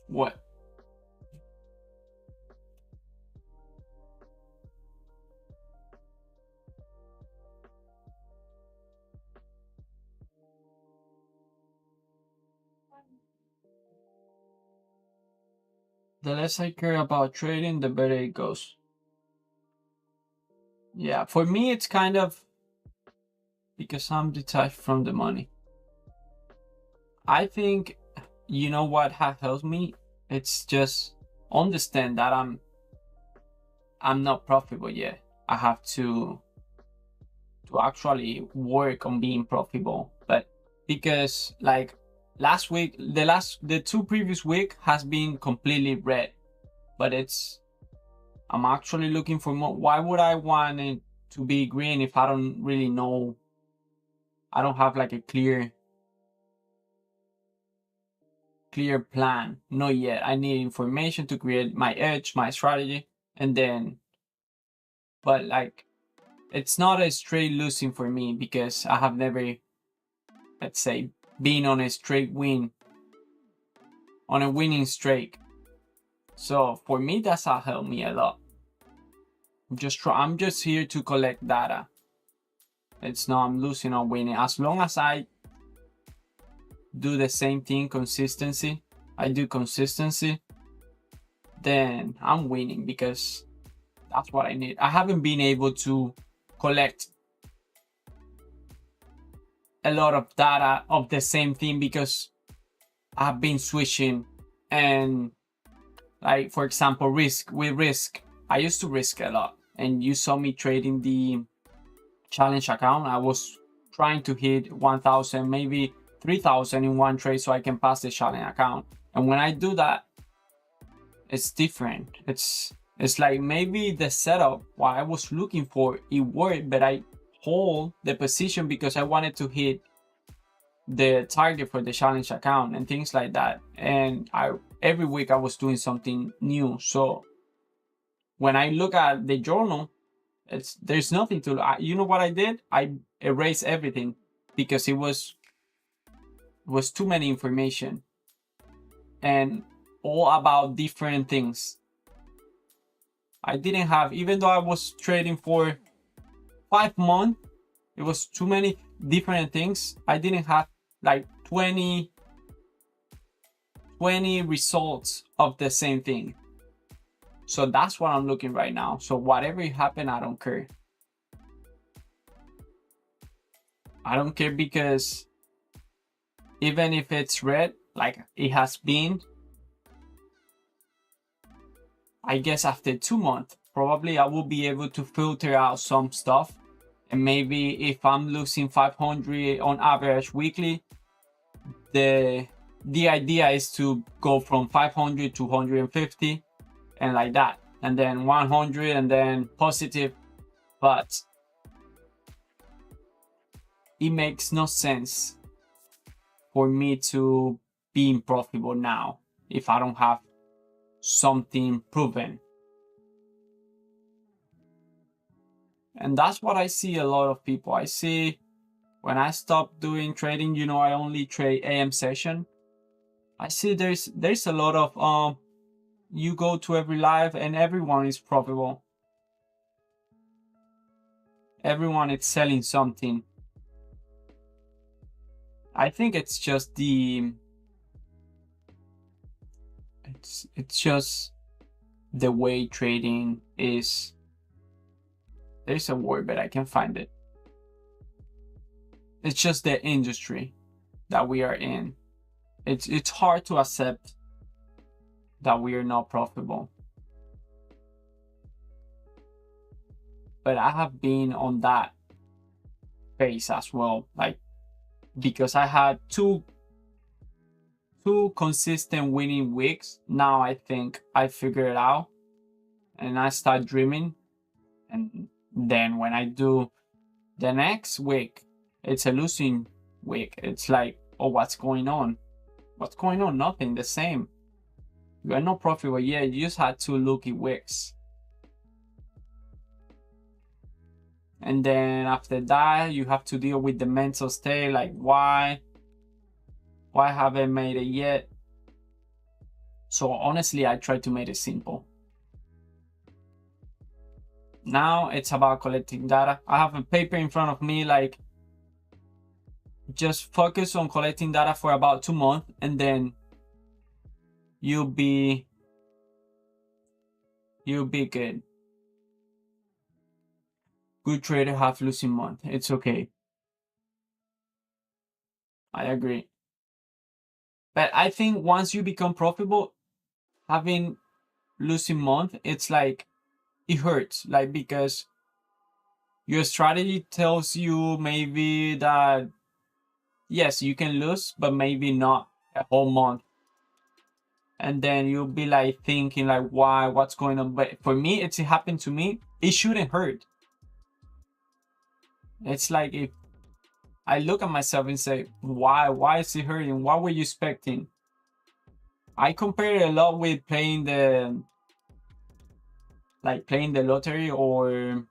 What? The less I care about trading, the better it goes. Yeah, for me, it's kind of because I'm detached from the money. I think, you know what has helped me? It's just understand that I'm not profitable yet. I have to actually work on being profitable. But because like last week, the two previous week has been completely red. But I'm actually looking for more. Why would I want it to be green if I don't really know? I don't have like a clear clear plan. Not yet. I need information to create my edge, my strategy, and then, but like, it's not a straight losing for me because I have never, let's say, been on a straight win, on a winning streak. So for me, that's helped me a lot. I'm just here to collect data. It's not I'm losing or winning. As long as I do the same thing, consistency, then I'm winning because that's what I need. I haven't been able to collect a lot of data of the same thing because I've been switching, and like, for example, risk. I used to risk a lot, and you saw me trading the challenge account. I was trying to hit 1,000, maybe 3,000 in one trade so I can pass the challenge account. And when I do that, it's different. It's like maybe the setup what I was looking for, it worked, but I hold the position because I wanted to hit the target for the challenge account and things like that. And every week I was doing something new. So when I look at the journal, there's nothing to, you know what I did? I erased everything because it was too many information and all about different things. I didn't have, even though I was trading for 5 months, it was too many different things. I didn't have like 20 results of the same thing. So that's what I'm looking right now. So whatever happen, I don't care. I don't care because even if it's red, like it has been, I guess after 2 months, probably I will be able to filter out some stuff. And maybe if I'm losing 500 on average weekly, the idea is to go from 500 to 150 and like that, and then 100 and then positive. But it makes no sense for me to be profitable now if I don't have something proven. And that's what I see a lot of people. I see when I stop doing trading, you know, I only trade AM session. I see there's a lot of you go to every live and everyone is profitable. Everyone is selling something. I think it's just it's just the way trading is. There's a word, but I can't find it. It's just the industry that we are in. It's hard to accept that we are not profitable. But I have been on that phase as well, like, because I had two consistent winning weeks. Now I think I figured it out and I start dreaming. And then when I do the next week, it's a losing week. It's like, oh, what's going on? What's going on? Nothing, the same. You are not profitable yet. You just had 2 lucky weeks. And then after that, you have to deal with the mental state, like why haven't made it yet? So honestly, I try to make it simple. Now it's about collecting data. I have a paper in front of me, like, just focus on collecting data for about 2 months, and then you'll be good. Good trader have losing month. It's okay. I agree. But I think once you become profitable, having losing month, it's like, it hurts, like, because your strategy tells you maybe that yes, you can lose, but maybe not a whole month. And then you'll be like thinking like, why, what's going on? But for me, it happened to me, it shouldn't hurt. It's like, if I look at myself and say, why is it hurting? What were you expecting? I compare it a lot with playing the lottery or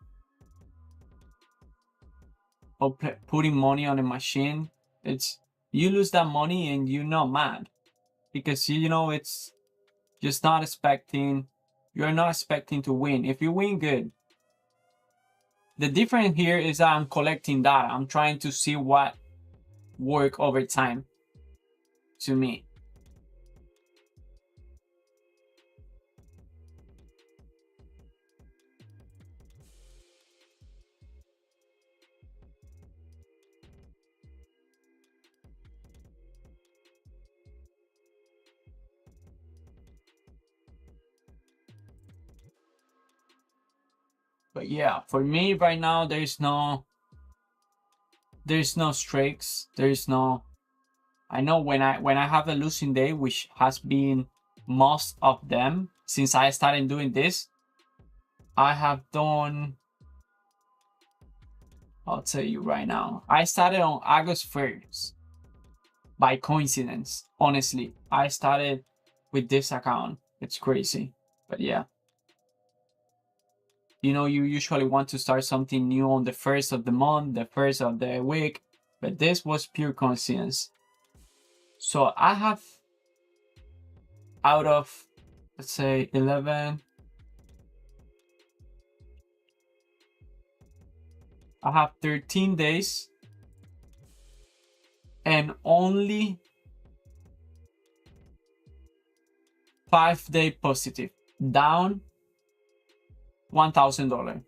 putting money on a machine. It's you lose that money and you're not mad because you know it's just not expecting. You're not expecting to win. If you win, good. The difference here is that I'm collecting data. I'm trying to see what work over time to me. But yeah, for me right now, there's no streaks. There's no. I know when I have a losing day, which has been most of them since I started doing this, I have done. I'll tell you right now. I started on August 1st by coincidence. Honestly, I started with this account. It's crazy, but yeah. You know, you usually want to start something new on the first of the month, the first of the week, but this was pure coincidence. So I have, out of, let's say 11, I have 13 days and only 5-day positive, down $1,000.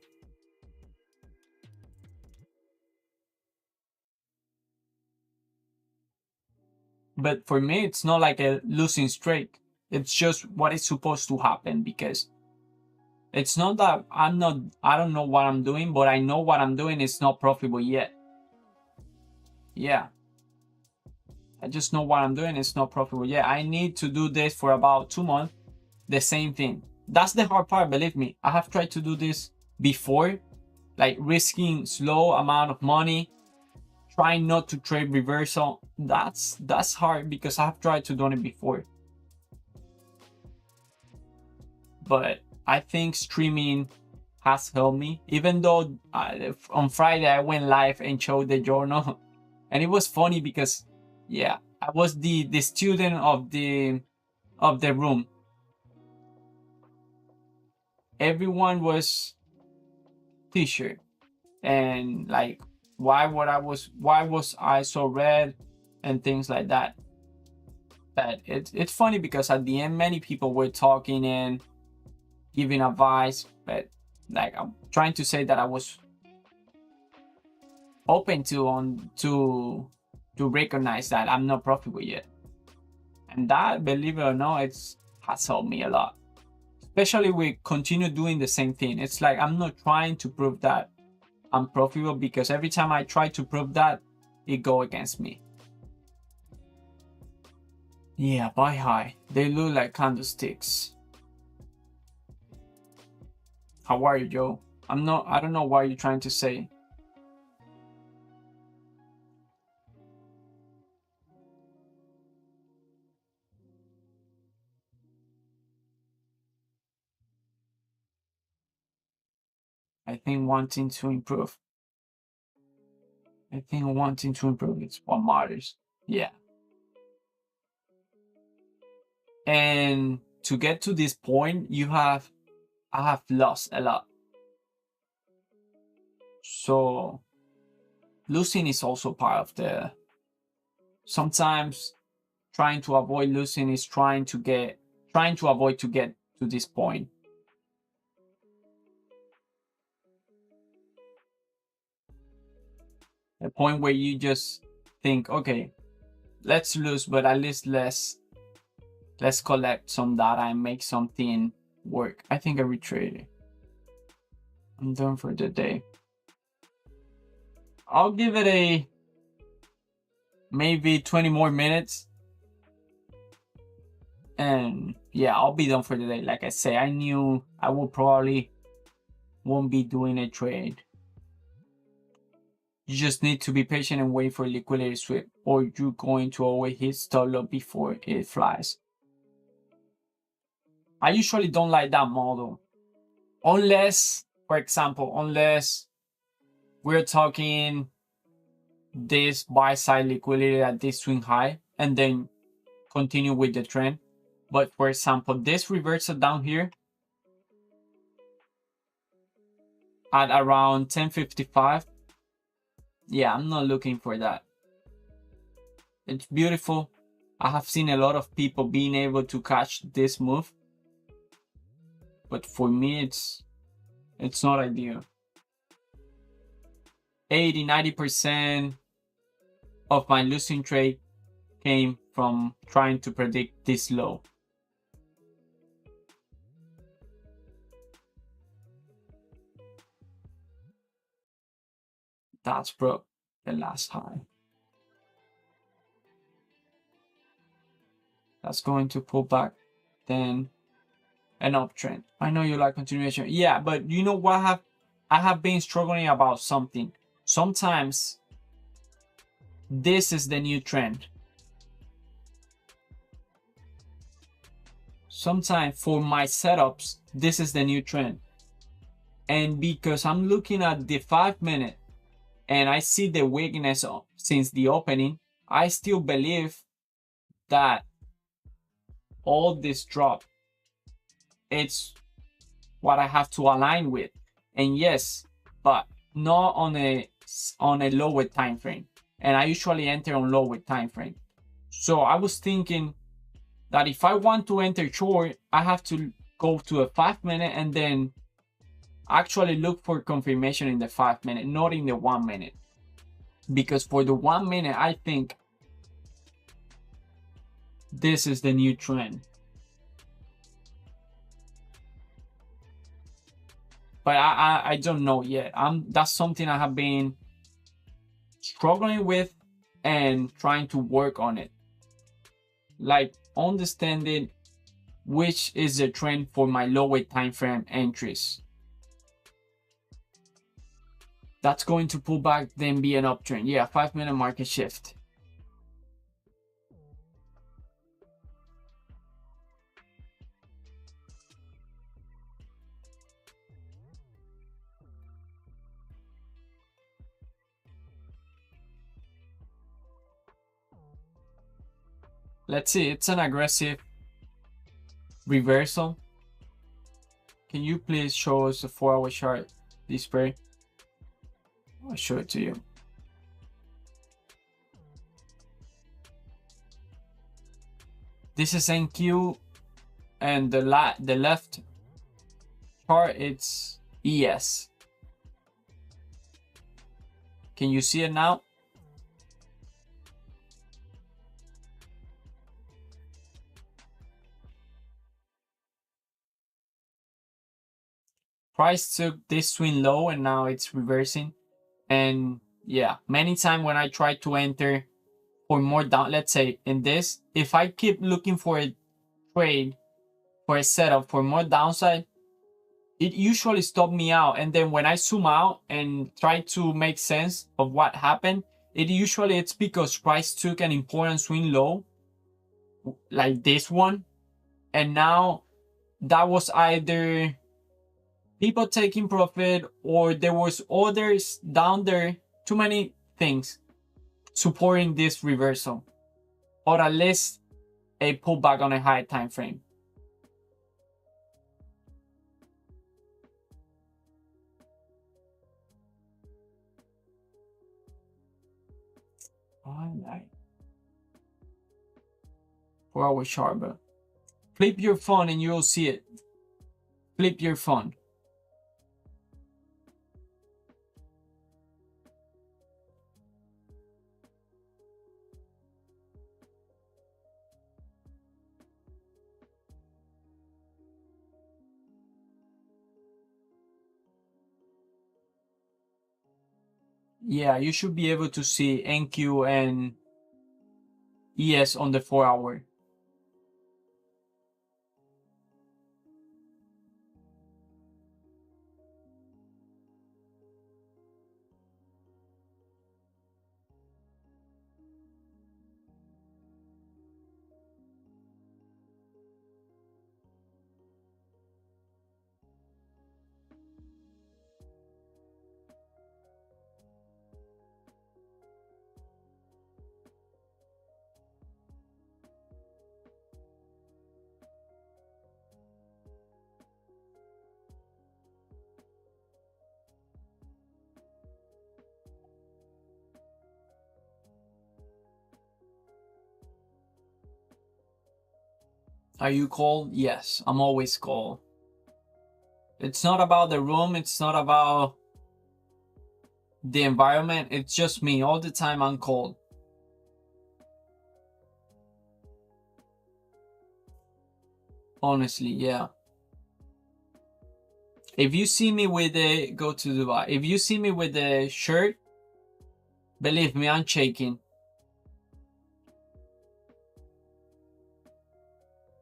But for me, it's not like a losing streak. It's just what is supposed to happen, because it's not that I don't know what I'm doing, but I know what I'm doing is not profitable yet. Yeah. I just know what I'm doing is not profitable yet. I need to do this for about 2 months. The same thing. That's the hard part, believe me. I have tried to do this before, like risking slow amount of money, trying not to trade reversal. That's hard because I have tried to do it before. But I think streaming has helped me, even though on Friday I went live and showed the journal. And it was funny because, yeah, I was the student of the room. Everyone was teacher, and like, why was I so red and things like that. But it's funny because at the end many people were talking and giving advice, but like, I'm trying to say that I was open to recognize that I'm not profitable yet. And that, believe it or not, has helped me a lot. Especially we continue doing the same thing. It's like I'm not trying to prove that I'm profitable, because every time I try to prove that, it go against me. Yeah, buy high. They look like candlesticks. How are you, Joe? I don't know what you're trying to say. I think wanting to improve. It's what matters. Yeah. And to get to this point, I have lost a lot. So losing is also part of the, sometimes trying to avoid losing is trying to avoid to get to this point. A point where you just think, okay, let's lose, but at least let's collect some data and make something work. I think I retraded. I'm done for the day. I'll give it a maybe 20 more minutes. And yeah, I'll be done for the day. Like I say, I knew I will probably won't be doing a trade. You just need to be patient and wait for liquidity sweep, or you're going to always hit stop loss before it flies. I usually don't like that model. Unless, for example, unless we're talking this buy side liquidity at this swing high and then continue with the trend. But for example, this reversal down here at around 10:55. Yeah, I'm not looking for that. It's beautiful. I have seen a lot of people being able to catch this move, but for me, it's not ideal. 80-90% of my losing trade came from trying to predict this low. That's broke the last high. That's going to pull back, then an uptrend. I know you like continuation. Yeah, but you know what I have been struggling about something. Sometimes this is the new trend. Sometimes for my setups, this is the new trend. And because I'm looking at the 5-minute and I see the weakness since the opening, I still believe that all this drop, it's what I have to align with. And yes, but not on a lower time frame. And I usually enter on lower time frame. So I was thinking that if I want to enter short, I have to go to a 5-minute and then actually look for confirmation in the 5-minute, not in the 1-minute. Because for the 1-minute, I think this is the new trend. But I don't know yet. That's something I have been struggling with and trying to work on it. Like understanding which is the trend for my lower time frame entries. That's going to pull back, then be an uptrend. Yeah, 5-minute market shift. Let's see, it's an aggressive reversal. Can you please show us the 4-hour chart display? I'll show it to you. This is NQ, and the left chart, it's ES. Can you see it now? Price took this swing low and now it's reversing. And yeah, many times when I try to enter for more down, let's say in this, if I keep looking for a trade, for a setup for more downside, it usually stopped me out. And then when I zoom out and try to make sense of what happened, it's because price took an important swing low, like this one. And now that was either people taking profit or there was others down there, too many things supporting this reversal, or at least a pullback on a high time frame. Alright. 4-hour chart, bro. Flip your phone and you'll see it. Flip your phone. Yeah, you should be able to see NQ and ES on the 4-hour. Are you cold? Yes, I'm always cold. It's not about the room, it's not about the environment, it's just me. All the time I'm cold. Honestly, yeah. If you see me with the, go to Dubai, if you see me with the shirt, believe me, I'm shaking.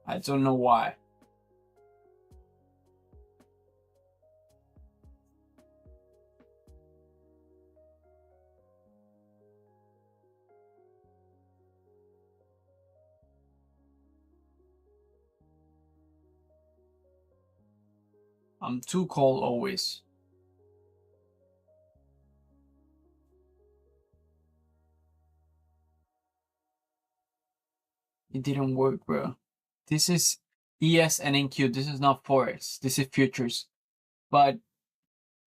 I don't know why. I'm too cold always. It didn't work, bro. This is ES and NQ. This is not Forex. This is futures. But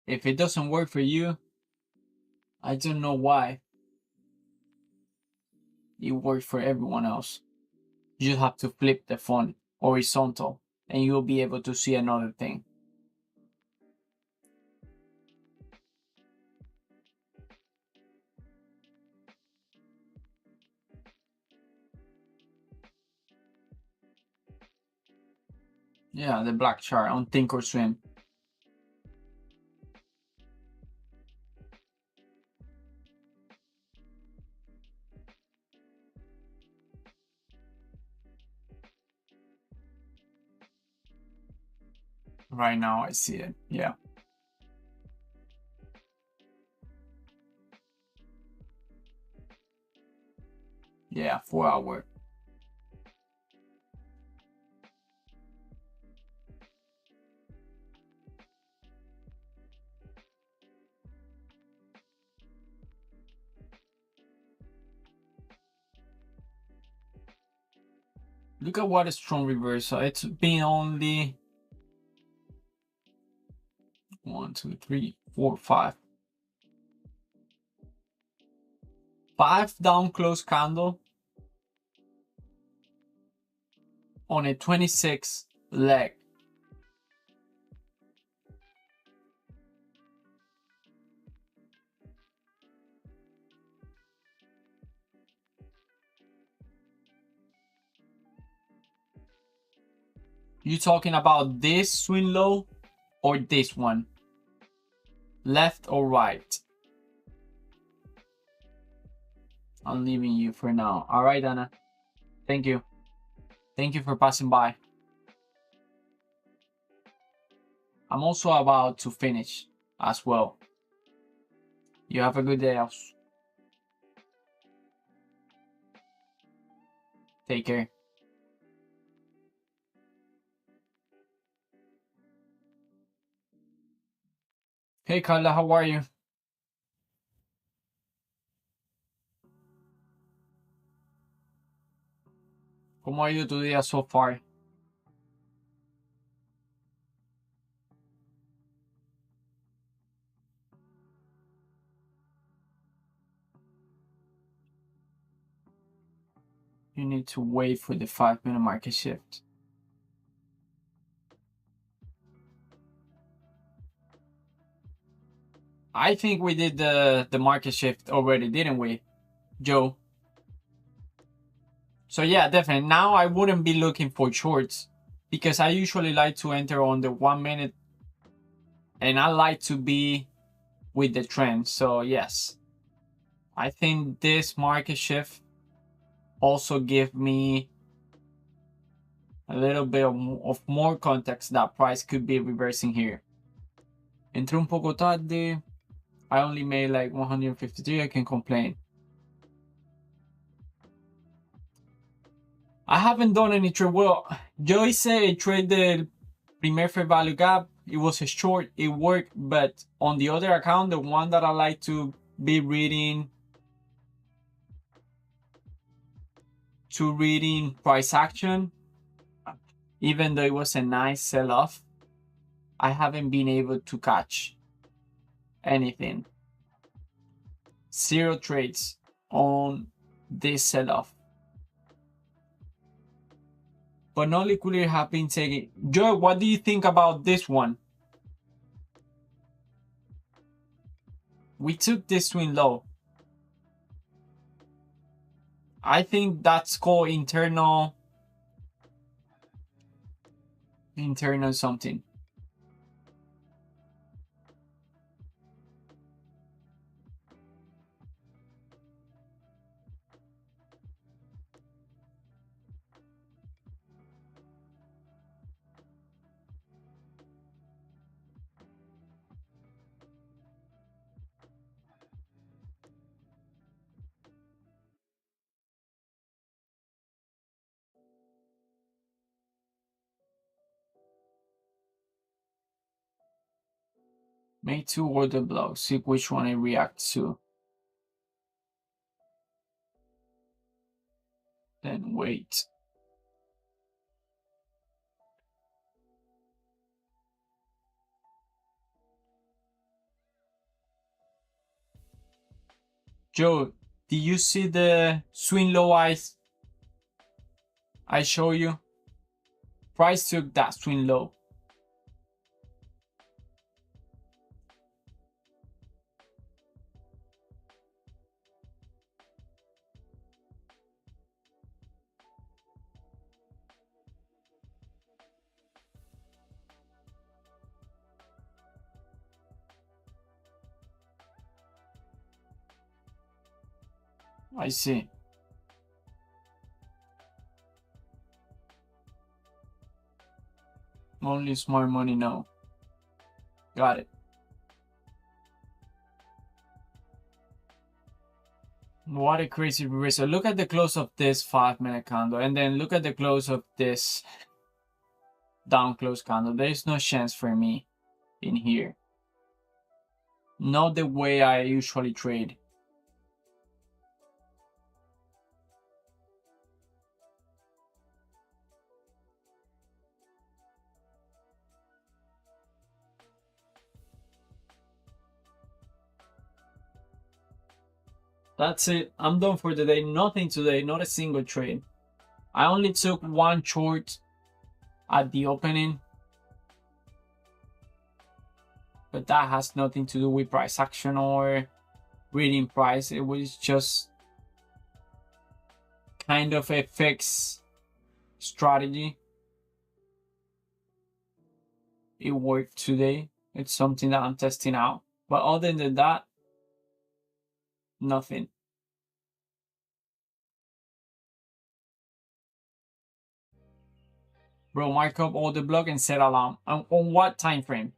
if it doesn't work for you, I don't know why. It works for everyone else. You just have to flip the phone horizontal and you'll be able to see another thing. Yeah, the black chart on ThinkOrSwim. Right now I see it. Yeah. Yeah, 4 hour. Look at what a strong reversal. It's been only 1, 2, 3, 4, 5. 5 down close candle on a 26 leg. You talking about this swing low or this one? Left or right? I'm leaving you for now. All right, Anna. Thank you. Thank you for passing by. I'm also about to finish as well. You have a good day. Take care. Hey, Carla, how are you? ¿Cómo ha ido tu día so far? You need to wait for the 5-minute market shift. I think we did the market shift already, didn't we, Joe? So yeah, definitely. Now I wouldn't be looking for shorts because I usually like to enter on the 1 minute and I like to be with the trend. So yes, I think this market shift also give me a little bit of more context that price could be reversing here. Entré un poco tarde. I only made like 153. I can complain. I haven't done any trade. Well, yo hice a trade del primer fair value gap. It was a short. It worked. But on the other account, the one that I like to be reading price action, even though it was a nice sell-off, I haven't been able to catch anything. 0 trades on this sell-off. but no liquidity have been taken. Joe, what do you think about this one? We took this swing low. I think that's called internal something. Make 2 order blocks, see which one it reacts to. Then wait. Joe, did you see the swing low I show you? Price took that swing low. I see. Only smart money now. Got it. What a crazy reversal. Look at the close of this 5-minute candle and then look at the close of this down close candle. There is no chance for me in here. Not the way I usually trade. That's it. I'm done for the day. Nothing today. Not a single trade. I only took one short at the opening. But that has nothing to do with price action or reading price. It was just kind of a fixed strategy. It worked today. It's something that I'm testing out. But other than that, nothing. Bro, mark up all the block and set alarm. On what time frame?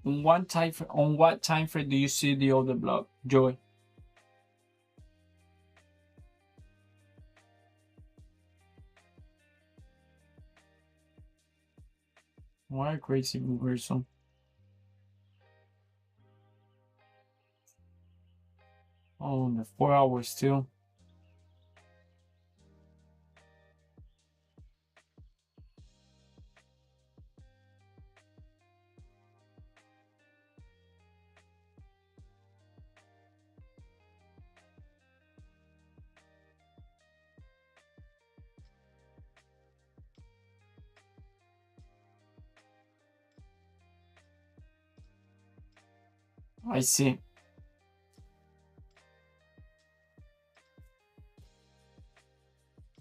On what time frame do you see the other block, Joey? What a crazy reversal. Oh, the 4 hours still. I see.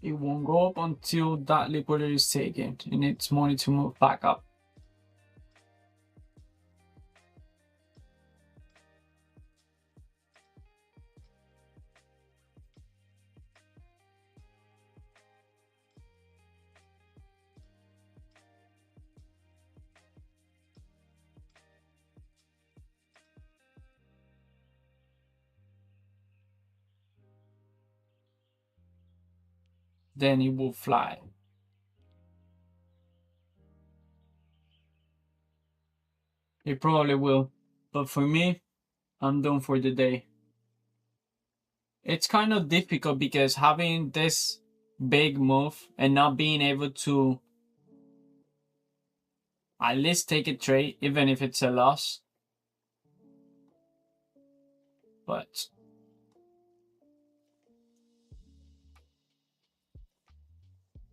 It won't go up until that liquidity is taken. It needs money to move back up. then it will fly. It probably will, but for me, I'm done for the day. It's kind of difficult because having this big move and not being able to at least take a trade, even if it's a loss. But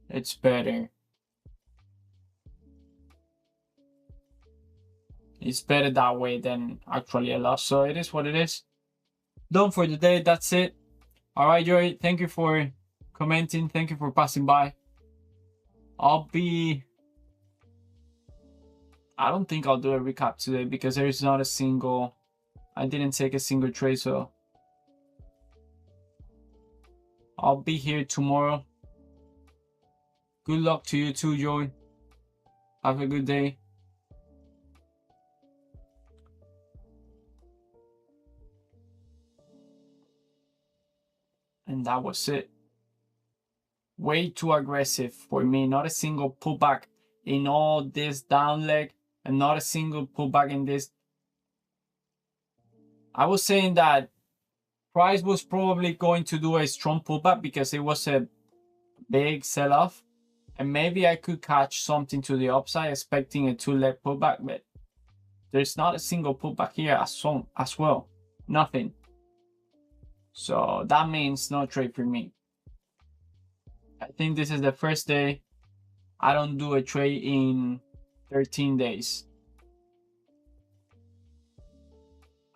it's better. It's better that way than actually a loss. So it is what it is. Done for the day. That's it. All right, Joey. Thank you for commenting. Thank you for passing by. I don't think I'll do a recap today because there is not a single, I didn't take a single trade, so I'll be here tomorrow. Good luck to you too, Joey. Have a good day. And that was it. Way too aggressive for me. Not a single pullback in all this down leg and not a single pullback in this. I was saying that price was probably going to do a strong pullback because it was a big sell-off. And maybe I could catch something to the upside expecting a 2-leg pullback, but there's not a single pullback here as well. Nothing. So that means no trade for me. I think this is the first day I don't do a trade in 13 days.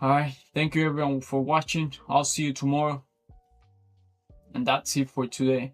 All right. Thank you everyone for watching. I'll see you tomorrow. And that's it for today.